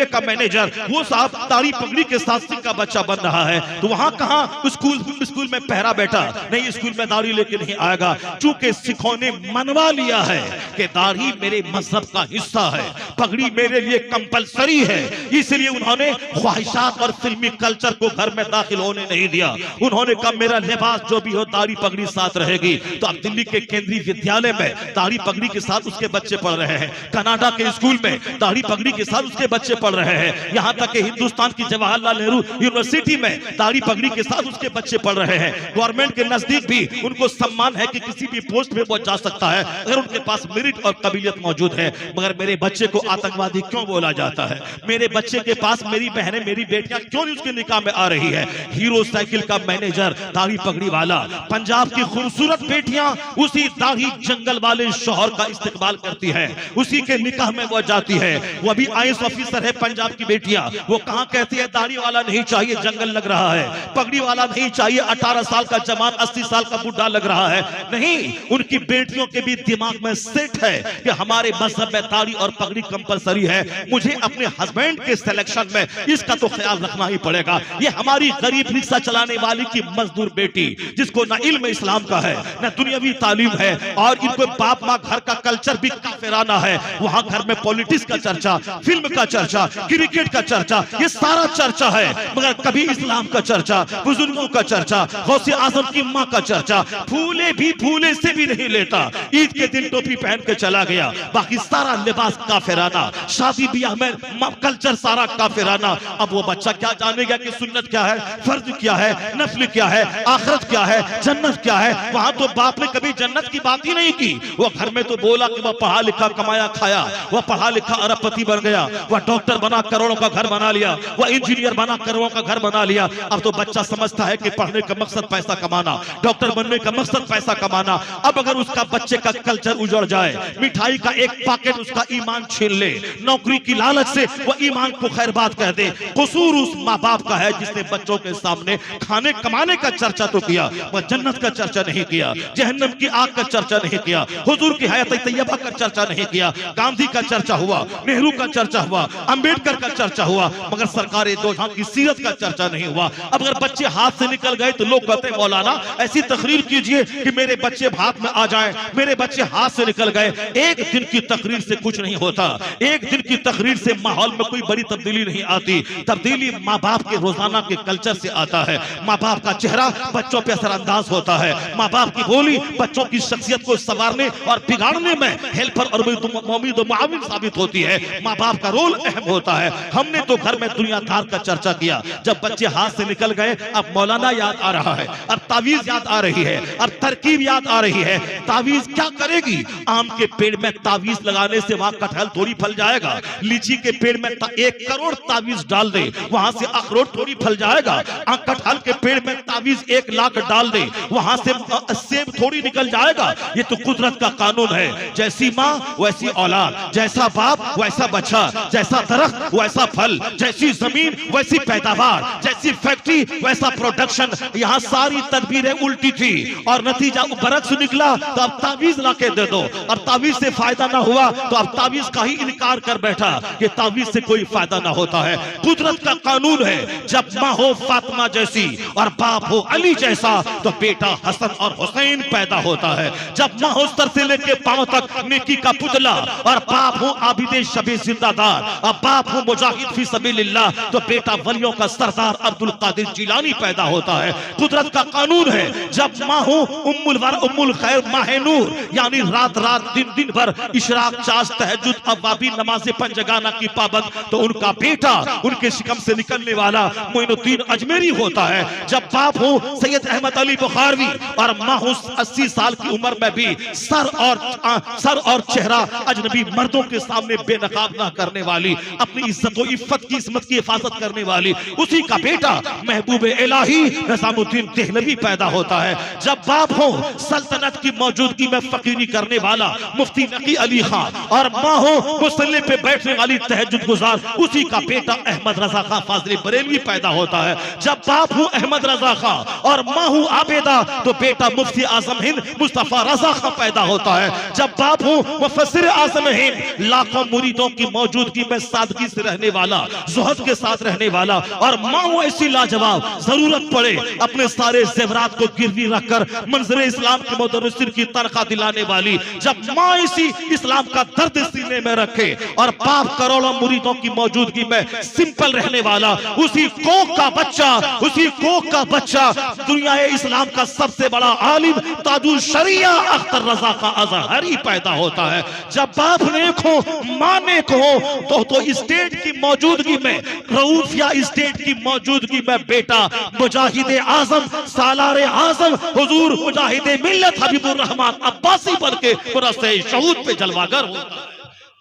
का मैनेजर, वो साहब दाढ़ी पगड़ी के साथ सिख का बच्चा बन रहा है। तो वहां कहां स्कूल में पहरा बैठा नहीं, स्कूल में दाढ़ी लेके नहीं आएगा। चूंकि सिखों ने मनवा लिया है कि दाढ़ी मेरे मजहब का हिस्सा है, पगड़ी मेरे लिए कंपलसरी है, इसलिए उन्होंने ख्वाहिशात और फिल्मी कल्चर को घर में दाखिल होने नहीं दिया। उन्होंने कहा मेरा लिबास जो भी हो दाढ़ी पगड़ी साथ रहेगी। तो अब दिल्ली के केंद्रीय विद्यालय में दाढ़ी पगड़ी के साथ उसके बच्चे पढ़ रहे हैं, कनाडा के स्कूल में दाढ़ी पगड़ी के साथ उसके बच्चे पढ़ रहे हैं, यहाँ तक कि हिंदुस्तान की जवाहरलाल नेहरू यूनिवर्सिटी में दाढ़ी पगड़ी के साथ उसके बच्चे पढ़ रहे हैं। गवर्नमेंट के नजदीक भी उनको सम्मान है कि किसी भी पोस्ट पे वो जा सकता है अगर उनके पास मेरिट और काबिलियत मौजूद है। मगर मेरे बच्चे को आतंकवादी क्यों बोला जाता है? मेरे बच्चे के पास मेरी बहनें, मेरी बेटियां क्यों नहीं उसके निकाह में आ रही है? हीरो साइकिल का मैनेजर दाढ़ी पगड़ी वाला, पंजाब की खूबसूरत बेटियां उसी दाढ़ी जंगल वाले शौहर का इस्तेमाल करती है, उसी के निकाह में वो जाती है। वो भी IAS ऑफिसर है पंजाब की बेटियां, वो कहां कहती है दाढ़ी वाला नहीं चाहिए, जंगल लग रहा है, पगड़ी वाला नहीं चाहिए, 18 साल का जवान 80 साल का बुढ़ा लग रहा है। नहीं, उनकी बेटियों के भी दिमाग में सेट है कि हमारे मजहब में दाढ़ी और पगड़ी कंपलसरी है। मुझे अपने हस्बैंड के सिलेक्शन में इसका तो ख्याल रखना ही पड़ेगा। ये हमारी गरीब रिक्शा चलाने वाली की मजदूर बेटी, जिसको ना इल्म इस्लाम का है, ना दुनियावी तालीम है और इनको बाप माँ घर का कल्चर भी काफिराना है। वहां घर में पॉलिटिक्स का चर्चा, फिल्म का चर्चा, क्रिकेट का चर्चा, ये सारा चर्चा है, मगर कभी इस्लाम का चर्चा, बुजुर्गों का चर्चा, गौसे आजम की माँ का चर्चा फूले भी फूले से भी नहीं लेता। ईद के दिन टोपी पहन के चला गया, बाकी सारा लिबास काफिराना, शादी ब्याह में कल्चर सारा काफिराना। अब वो बच्चा क्या जानेगा कि सुन्नत क्या है, फर्ज क्या है, नफल क्या है, आखिरत क्या है, जन्नत क्या है। वहां तो बाप ने कभी जन्नत की बात ही नहीं की। वो घर में तो बोला कि वह पढ़ा लिखा कमाया खाया, वह पढ़ा लिखा अरबपति बन गया, वह डॉक्टर बना करोड़ों का घर बना लिया, वह इंजीनियर बना करोड़ों का घर बना लिया। अब तो बच्चा समझता है कि पढ़ने का मकसद पैसा कमाना, डॉक्टर बनने का मकसद पैसा कमाना। अब अगर उसका बच्चे का कल्चर उजड़ जाए, मिठाई का एक पैकेट उसका ईमान छीन ले, नौकरी की लालच से वो ईमान को खैरबाद कह दे, कसूर उस माँ बाप का है जिसने बच्चों के सामने खाने कमाने का चर्चा तो किया, वह जन्नत का चर्चा नहीं किया, जहन्नम की आग का चर्चा नहीं किया, हुजूर की हयात तैयबा का चर्चा नहीं किया। गांधी का चर्चा हुआ, नेहरू का चर्चा हुआ, अंबेडकर का चर्चा हुआ, मगर सरकार दो जहां की सीरत का चर्चा नहीं हुआ। अब अगर बच्चे हाथ से निकल गए तो लोग कहते हैं मौलाना ऐसी तकरीर कीजिए कि मेरे बच्चे हाथ में आ जाएं, मेरे बच्चे हाथ से निकल गए। एक दिन की तकरीर से कुछ नहीं होता, एक दिन की तकरीर से माहौल में कोई बड़ी तब्दीली नहीं आती। तब्दीली माँ बाप के रोजाना के कल्चर से आता है। माँ बाप का चेहरा बच्चों पे असरअंदाज होता है, माँ बाप की बोली बच्चों की शख्सियत को संवारने और बिगाड़ने में हेल्पर और मुमीद और मुआविन साबित होती है। माँ बाप का रोल अहम होता है। हमने तो घर में दुनियादार का चर्चा किया, जब बच्चे हाथ से निकल गए अब मौलाना याद आ रहा है, अब तावीज याद आ रही है, अब तरकीब याद आ रही है। तावीज क्या करेगी? आम के पेड़ में तावीज लगाने से वहां कटहल थोड़ी फल जाएगा, लीची के पेड़ में 1 करोड़ तावीज डाल दे वहां से अखरोट थोड़ी फल जाएगा, कटहल के पेड़ में तावीज 1 लाख डाल दे वहां से सेब थोड़ी निकल जाएगा। ये तो कुदरत का कानून है। जैसी माँ वैसी औलाद, जैसा बाप वैसा बच्चा, जैसा दरख्त वैसा फल, जैसी जमीन वैसी पैदावार, जैसी फैक्ट्री वैसा प्रोडक्शन। यहाँ सारी तदबीरें उल्टी थी और नतीजा बरक्स निकला। तो अब तावीज ला के दे दो, अब तावीज से फायदा ना हुआ तो अब तावीज का ही इनकार कर बैठा कि तावीज से कोई फायदा ना होता है। कुदरत का कानून है, जब माँ हो फातिमा जैसी और बाप हो अली जैसा तो बेटा हसन और हुसैन पैदा होता है। जब माँ हो सर से लेके पांव तक नेकी का पुतला और बाप हो आबिदे शबे जिंदादार और बाप हो मुजाहिद फी सबीलिल्लाह तो बेटा वलियों का सरदार अब्दुल कादिर जिलानी पैदा होता है। कुदरत का कानून है, जब माँ हो उम्मुल खैर माह नूर यानी रात रात दिन दिन भर इशराक चाश तहज्जुद अवाबी नमाज़े पंजगाना की पाबंद तो उनका बेटा उनके शिकम से निकलने वाला मोइनुद्दीन अजमेरी होता है। जब बाप हो सैयद अहमद अली बुखारवी और माँ हो 80 साल की उम्र में भी सर और चेहरा अजनबी मर्दों के सामने बेनकाब ना करने वाली, अपनी इज्जत और इफ्फत की इस्मत की हिफाजत करने वाली, उसी का बेटा महबूब इलाही निजामुद्दीन देहलवी पैदा होता है। जब बाप हो सल्तनत की मौजूदगी में फकीरी करने वाला मुफ्ती नकी अली खान और माँ हो मुसल्ले पे बैठने वाली तहज्जुद गुजार, उसी का बेटा अहमद रजा खां फाजली बरेलवी पैदा होता है। जब बाप हो अहमद रजा खां और माँ हो आबेदा तो बेटा मुफ्ती आजम हिंद मुस्तफा रजा खां पैदा होता है। जब बाप हो मुफस्सिर आजम हिंद लाखों मुरीदों की मौजूदगी में सादगी से रहने वाला, ज़ुहद के साथ रहने वाला और माँ हो ऐसी लाजवाब जरूरत पड़े अपने सारे जेवरात को गिरवी रखकर मंजर इस्लाम के मुदर्रिसिन की तनख्वाह दिलाने वाली। जब माँ इसी इस्लाम का दर्द सीने में रखे और बाप करोड़ों मुरीदों की मौजूदगी में सिंपल रहने वाला, उसी कोख का बच्चा दुनिया इस्लाम का सबसे बड़ा आलिम ताजुल शरिया अख्तर रजा का अजहरी पैदा होता है। जब बाप नेक हो माँ नेक हो तो स्टेट की मौजूदगी में रऊफिया स्टेट की मौजूदगी में बेटा मुजाहिद आजम सालार आजम हुजूर मुजाहिद मिल्लत हबीबुर रहमान अब्बासी बन के पुरस्ते शहूद पे जलवागर होता है।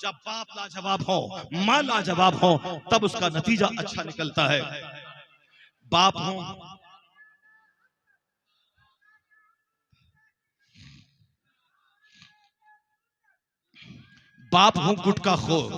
जब बाप लाजवाब हो माँ लाजवाब हो तब उसका नतीजा अच्छा निकलता है। बाप हो गुटखा खोर,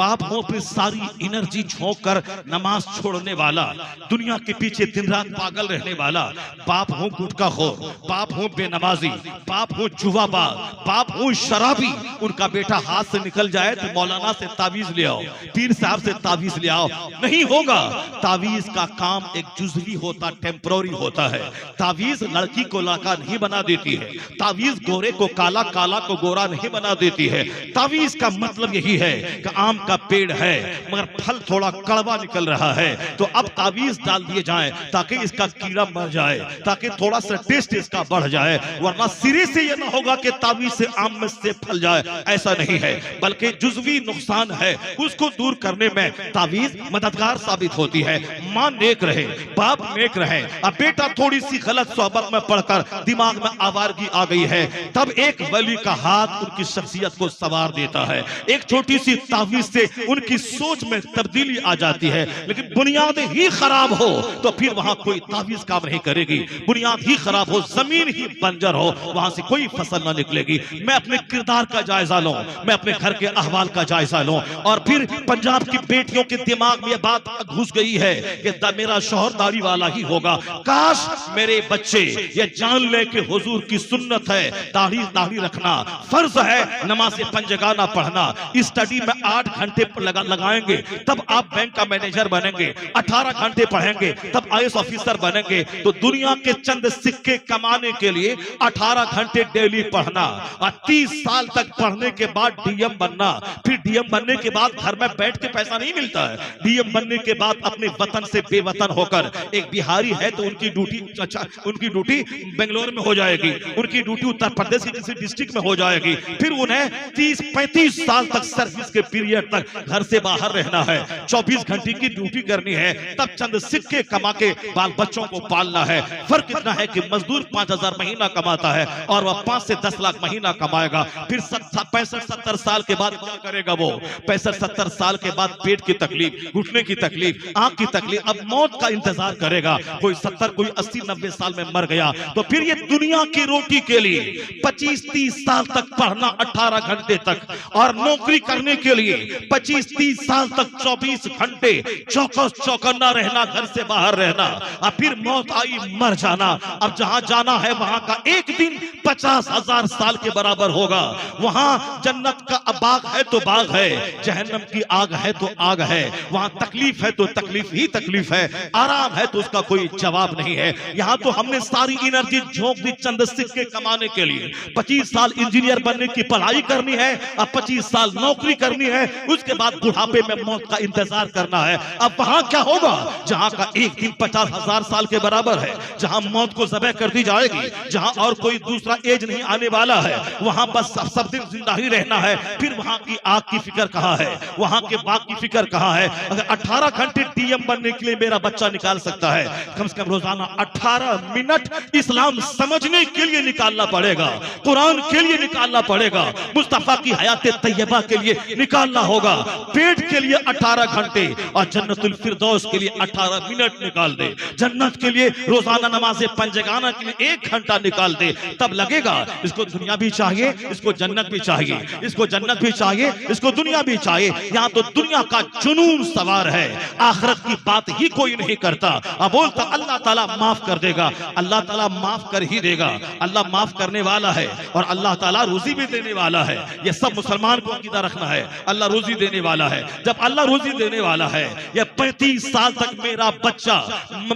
बाप हो अपनी सारी एनर्जी झोंक कर नमाज छोड़ने वाला, दुनिया के पीछे दिन रात पागल रहने वाला, बाप हो गुटखाखोर, बाप हो बेनमाजी, बाप हो जुआबाज, बाप हो शराबी, उनका बेटा हाथ से निकल जाए तो मौलाना से तावीज ले आओ, पीर साहब से तावीज ले आओ, नहीं होगा। तावीज का काम एक जुज़वी होता, टेम्पररी होता है। तावीज लड़की को लड़का नहीं बना देती है, तावीज गोरे को काला, काला को गोरा नहीं बना देती है। तावीज का मतलब यही है कि आम का पेड़ है मगर फल थोड़ा कड़वा निकल रहा है, तो अब तावीज डाल दिए जाएं ताकि इसका कीड़ा मर जाए, ताकि थोड़ा सा टेस्ट इसका बढ़ जाए, वरना सिरे से यह ना होगा कि तावीज से आम में से फल जाए, ऐसा नहीं है। बल्कि जुज़वी नुकसान है उसको दूर करने में तावीज मददगार साबित होती है। मां नेक रहे, बाप नेक रहे, अब बेटा थोड़ी सी गलत सोहबत में पड़कर दिमाग में आवारगी आ गई है, तब एक वली का हाथ उनकी शख्सियत को संवार देता है। एक छोटी सी तावीज से उनकी सोच में तब्दीली आ जाती है। लेकिन बुनियाद ही खराब हो तो फिर वहां कोई तावीज काम नहीं करेगी। बुनियाद ही खराब हो, जमीन ही बंजर हो, वहां से कोई फसल ना निकलेगी। मैं अपने किरदार का जायजा लूं, मैं अपने घर के अहवाल का जायजा लूं, और फिर पंजाब की बेटियों के दिमाग में यह बात घुस गई है कि मेरा शौहर दाढ़ी वाला ही होगा। काश मेरे बच्चे ये जान ले कि हुजूर की सुन्नत है दाढ़ी रखना, फर्ज है नमाज़े पंजगाना पढ़ना। स्टडी में 8 घंटे लगाएंगे तब आप बैंक का मैनेजर बनेंगे, 18 घंटे पढ़ेंगे तब आईएएस ऑफिसर बनेंगे। तो दुनिया के चंद सिक्के कमाने के लिए 18 घंटे डेली पढ़ना और 30 साल तक पढ़ने के बाद डीएम बनना। फिर डीएम बनने के बाद घर में बैठ के पैसा नहीं मिलता है। डीएम बनने के बाद अपने वतन से बेवतन होकर, एक बिहारी है तो उनकी ड्यूटी बेंगलोर में हो जाएगी, उनकी ड्यूटी उत्तर प्रदेश के किसी डिस्ट्रिक्ट में हो जाएगी, फिर उन्हें 30-35 साल तक सर्विस के पीरियड तक घर से बाहर रहना है, 24 घंटे की ड्यूटी करनी है, तब चंद सिक्के कमा के बाल बच्चों को पालना है। फर्क इतना है कि मजदूर 5,000 महीना कमाता है और वह 5 से 10 लाख महीना कमाएगा। फिर 65-70 साल के बाद क्या करेगा वो? 65-70 साल के बाद पेट की तकलीफ, घुटने की तकलीफ, आंख की तकलीफ, अब मौत का इंतजार करेगा। कोई 70, कोई 80-90 साल में मर गया तो फिर ये दुनिया की रोटी के लिए 25-30 साल तक पढ़ना 18 घंटे तक, और नौकरी करने के लिए 25-30 साल तक 24 घंटे चौकन्ना रहना, घर से बाहर रहना, और फिर मौत आई मर जाना। अब जहां जाना है वहां का एक दिन 50,000 साल के बराबर होगा। वहां जन्नत का बाग है तो बाग है, जहन्नम की आग है तो आग है, वहां तकलीफ है तो तकलीफ ही तकलीफ है, आराम है तो उसका कोई जवाब नहीं है। यहां तो हमने सारी एनर्जी झोंक दी चंद सिक्के कमाने के लिए। 25 साल इंजीनियर बनने की पढ़ाई करनी है, अब 25 साल नौकरी करनी है, उसके बाद बुढ़ापे में मौत का इंतजार करना है। अब वहां क्या होगा? जहां का एक दिन 50,000 साल के बराबर है, जहां मौत को ज़बह कर दी जाएगी, जहां और कोई दूसरा एज नहीं आने वाला है, वहां बस सब दिन जिंदा ही रहना है। फिर वहां की आग की फिक्र कहां है? वहां के बाग की फिक्र कहां है? अगर 18 घंटे डीएम बनने के लिए मेरा बच्चा निकाल सकता है, कम से कम रोजाना 18 मिनट इस्लाम समझने के लिए निकालना पड़ेगा, कुरान के लिए निकालना पड़ेगा, मुस्तफा की हयात तैयबा के लिए निकालना होगा। पेट के लिए 18 घंटे और जन्नतुल फिरदौस के लिए 18 मिनट निकाल दे। जन्नत के लिए रोजाना नमाज़े पंजगाना के लिए 1 घंटा निकाल दे, तब लगेगा इसको दुनिया भी चाहिए, इसको जन्नत भी चाहिए, इसको जन्नत भी चाहिए, इसको दुनिया भी चाहिए। यहाँ तो दुनिया का जुनून सवार है, आखिरत की बात ही कोई नहीं करता। अब बोलता अल्लाह ताला माफ कर देगा, अल्लाह ताला माफ कर ही देगा। अल्लाह माफ करने वाला है और अल्लाह ताला रोजी भी देने वाला है। यह सब मुसलमान को अकीदा रखना है, अल्लाह रोजी देने वाला है। जब अल्लाह रोजी देने वाला है, यह 35 साल तक मेरा बच्चा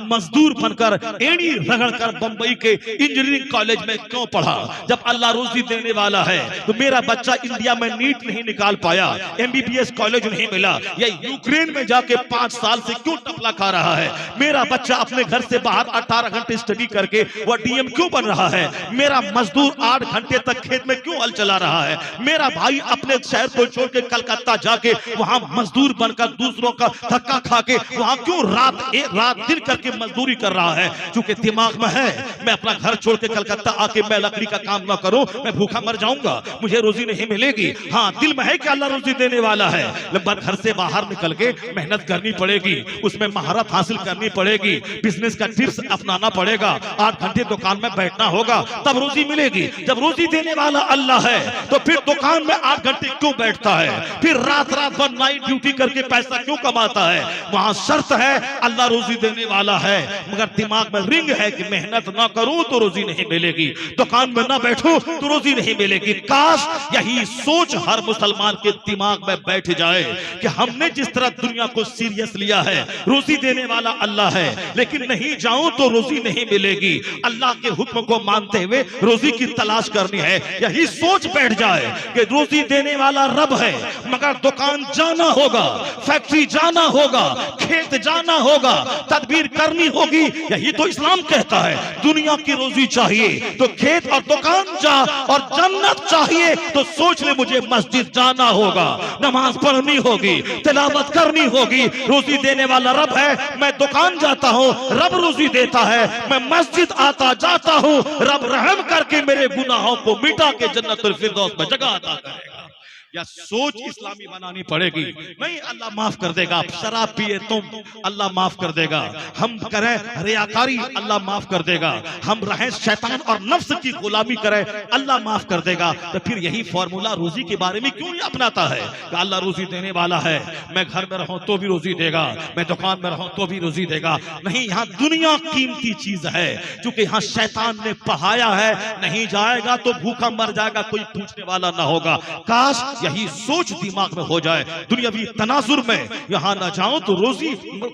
मजदूर बनकर एड़ी रगड़कर बंबई के इंजीनियरिंग कॉलेज में क्यों पढ़ा? जब अल्लाह रोजी देने वाला है तो मेरा बच्चा इंडिया में नीट नहीं निकाल पाया, एमबीबीएस कॉलेज नहीं मिला, या यूक्रेन में जाके 5 साल से क्यों टपला खा रहा है? मेरा बच्चा अपने घर से बाहर 18 घंटे स्टडी करके वह डीएम क्यों बन रहा है? मेरा मजदूर 8 घंटे तक खेत में क्यों हल चला रहा है? मेरा भाई अपने शहर को छोड़ के कलकत्ता जाके वहां मजदूर बनकर दूसरों का धक्का खा के वहां क्यों रात दिन करके मजदूरी कर रहा है? क्योंकि दिमाग में है मैं अपना घर छोड़ के कलकत्ता आके मैं लकड़ी का काम ना करूं, मैं भूखा मर जाऊंगा, मुझे रोजी नहीं मिलेगी। हाँ, दिल में है कि अल्लाह रोजी देने वाला है, लेकिन घर से बाहर निकल के मेहनत करनी पड़ेगी, उसमें महारत हासिल करनी पड़ेगी, बिजनेस का टिप्स अपनाना पड़ेगा, 8 घंटे दुकान में बैठना होगा, तब रोजी मिलेगी। जब रोजी देने वाला अल्लाह है तो फिर दुकान में 8 घंटे क्यों बैठता है? फिर रात रात भर नाइट ड्यूटी करके पैसा क्यों कमाता है? वहां शर्त है अल्लाह रोजी देने वाला है, मगर दिमाग में रिंग है कि मेहनत ना करूं तो रोजी नहीं मिलेगी, दुकान में ना बैठूं तो रोजी नहीं मिलेगी। काश यही सोच हर मुसलमान के दिमाग में बैठ जाए कि हमने जिस तरह दुनिया को सीरियस लिया है, रोजी देने वाला अल्लाह है, लेकिन नहीं जाऊं तो रोजी नहीं मिलेगी, अल्लाह के हुक्म को मानते हुए रोजी की तलाश करनी है। यही सोच बैठ जाए कि रोजी देने वाला रब है, मगर दुकान जाना होगा, फैक्ट्री जाना होगा, खेत जाना होगा, तदबीर करनी होगी। यही तो इस्लाम कहता है। दुनिया की रोजी चाहिए तो खेत और दुकान जा, और जन्नत चाहिए तो सोच ले मुझे मस्जिद जाना होगा, नमाज पढ़नी होगी, तिलावत करनी होगी। रोजी देने वाला रब है, मैं दुकान जाता हूँ, रब रोजी देता है, मैं मस्जिद आता जाता हूँ, रब रहम करके मेरे गुनाहों को मिटा के जन्नतुल फिरदौस में जगह अता करेगा। या सोच इस्लामी बनानी पड़ेगी। नहीं, अल्लाह माफ कर देगा। आप शराब पिए तुम, अल्लाह माफ कर देगा। हम करें रियाकारी, अल्लाह माफ कर देगा। हम रहें शैतान और नफ्स की गुलामी करें, अल्लाह माफ कर देगा। तो फिर यही फॉर्मूला रोजी के बारे में क्यों नहीं अपनाता है कि अल्लाह रोजी देने वाला है, मैं घर में रहूं तो भी रोजी देगा, मैं दुकान में रहूं तो भी रोजी देगा। नहीं, यहाँ दुनिया कीमती चीज है, क्योंकि यहाँ शैतान ने पहाया है, नहीं जाएगा तो भूखा मर जाएगा, कोई पूछने वाला ना होगा। काश यही सोच दिमाग में हो जाए, दुनियावी तनाजुर में यहाँ ना जाऊं तो रोजी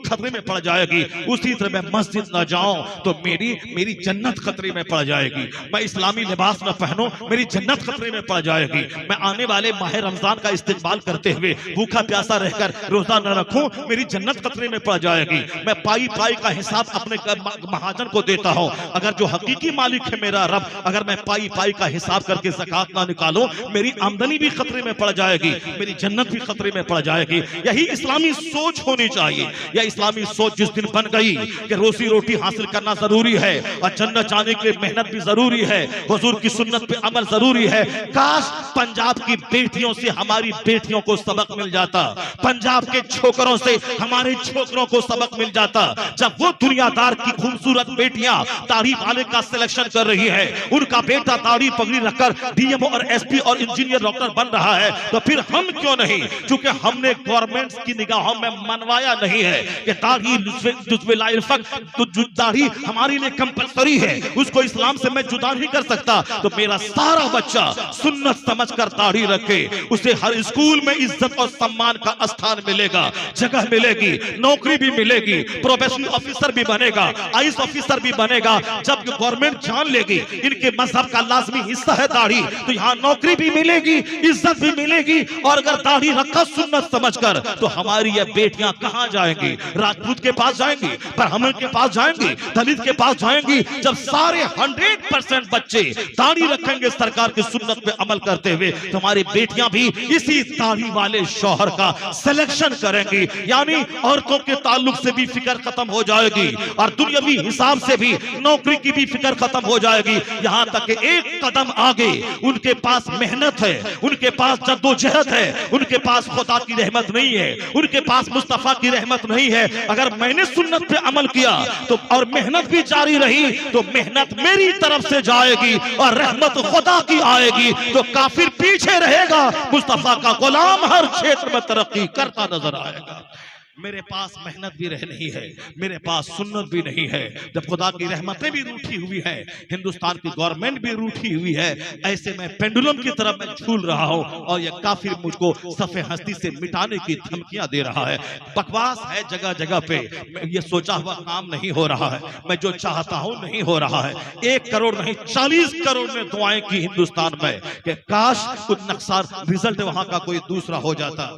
खतरे में पड़ जाएगी, उसी तरह मैं मस्जिद ना जाऊं तो मेरी जन्नत खतरे में पड़ जाएगी, मैं इस्लामी लिबास न पहनूं मेरी जन्नत खतरे में पड़ जाएगी, मैं आने वाले माह रमजान का इस्तेमाल करते हुए भूखा प्यासा रहकर रोजा न रखूं मेरी जन्नत खतरे में पड़ जाएगी। मैं पाई पाई का हिसाब अपने महाजन को देता हूं, अगर जो हकीकी मालिक है मेरा रब, अगर मैं पाई पाई का हिसाब करके ज़कात ना निकालूं मेरी आमदनी भी खतरे में पड़ जाएगी, मेरी जन्नत भी खतरे में पड़ जाएगी। यही इस्लामी सोच होनी चाहिए। यह इस्लामी सोच जिस दिन बन गई कि रोजी रोटी हासिल करना जरूरी है और जन्नत जाने के लिए मेहनत भी जरूरी है, हुजूर की सुन्नत पे अमल जरूरी है। काश पंजाब की बेटियों से हमारी बेटियों को सबक मिल जाता, पंजाब के छोकरों से हमारे छोकरों को सबक मिल जाता। जब वो दुनियादार की खूबसूरत बेटियां दाढ़ी वाले का सिलेक्शन कर रही है, उनका बेटा दाढ़ी पगड़ी रखकर डीएमओ और एसपी और इंजीनियर डॉक्टर बन रहा है, तो फिर हम क्यों नहीं? क्योंकि हमने गवर्नमेंट की निगाहों में मनवाया नहीं है कि दाढ़ी हमारे लिए कंपलसरी है, उसको इस्लाम से मैं जुदा नहीं कर सकता। तो मेरा सारा बच्चा सुन्नत समझकर दाढ़ी रखे, उसे हर स्कूल में इज्जत और सम्मान का स्थान मिलेगा, जगह मिलेगी, नौकरी भी मिलेगी, प्रोबेशनरी ऑफिसर भी बनेगा, आईएएस ऑफिसर भी बनेगा। जब गवर्नमेंट जान लेगी इनके मजहब का लाजमी हिस्सा है दाढ़ी, तो यहाँ नौकरी भी मिलेगी, इज्जत भी मिलेगी। और अगर दाढ़ी रखा सुन्नत समझकर, तो हमारी ये बेटियां कहां जाएंगी? राजपूत के पास जाएंगी, ब्राह्मण के पास जाएंगी, दलित के पास जाएंगी। जब सारे 100% बच्चे दाढ़ी रखेंगे सरकार की सुन्नत पे अमल करते हुए, तो हमारी बेटियां भी इसी दाढ़ी वाले शौहर का सिलेक्शन करेंगी। यानी औरतों के ताल्लुक से भी फिक्र खत्म हो जाएगी और दुनियावी हिसाब से भी नौकरी की भी फिक्र खत्म हो जाएगी। यहां तक कि एक कदम आगे उनके पास मेहनत है, उनके पास जद्दोजहद है, उनके पास खुदा की रहमत नहीं है, उनके पास मुस्तफा की रहमत नहीं है। अगर मैंने सुन्नत पे अमल किया तो और मेहनत भी जारी रही, तो मेहनत मेरी तरफ से जाएगी और रहमत खुदा की आएगी। तो काफिर पीछे रहेगा, मुस्तफा का गुलाम हर क्षेत्र में तरक्की करता नजर आएगा। मेरे पास मेहनत भी नहीं है, मेरे पास सुन्नत भी नहीं है। जब खुदा की रहमतें भी रूठी हुई है, हिंदुस्तान की गवर्नमेंट भी रूठी हुई है, ऐसे में पेंडुलम की तरफ मैं झूल रहा हूं और यह काफिर मुझको सफ़े हस्ती से मिटाने की धमकियां दे रहा है। बकवास है जगह जगह पे, ये सोचा हुआ काम नहीं हो रहा है, मैं जो चाहता हूं नहीं हो रहा है। 1 करोड़ नहीं 40 करोड़ ने दुआएं की हिंदुस्तान में कि काश कुछ नक्शा रिजल्ट वहां का कोई दूसरा हो जाता।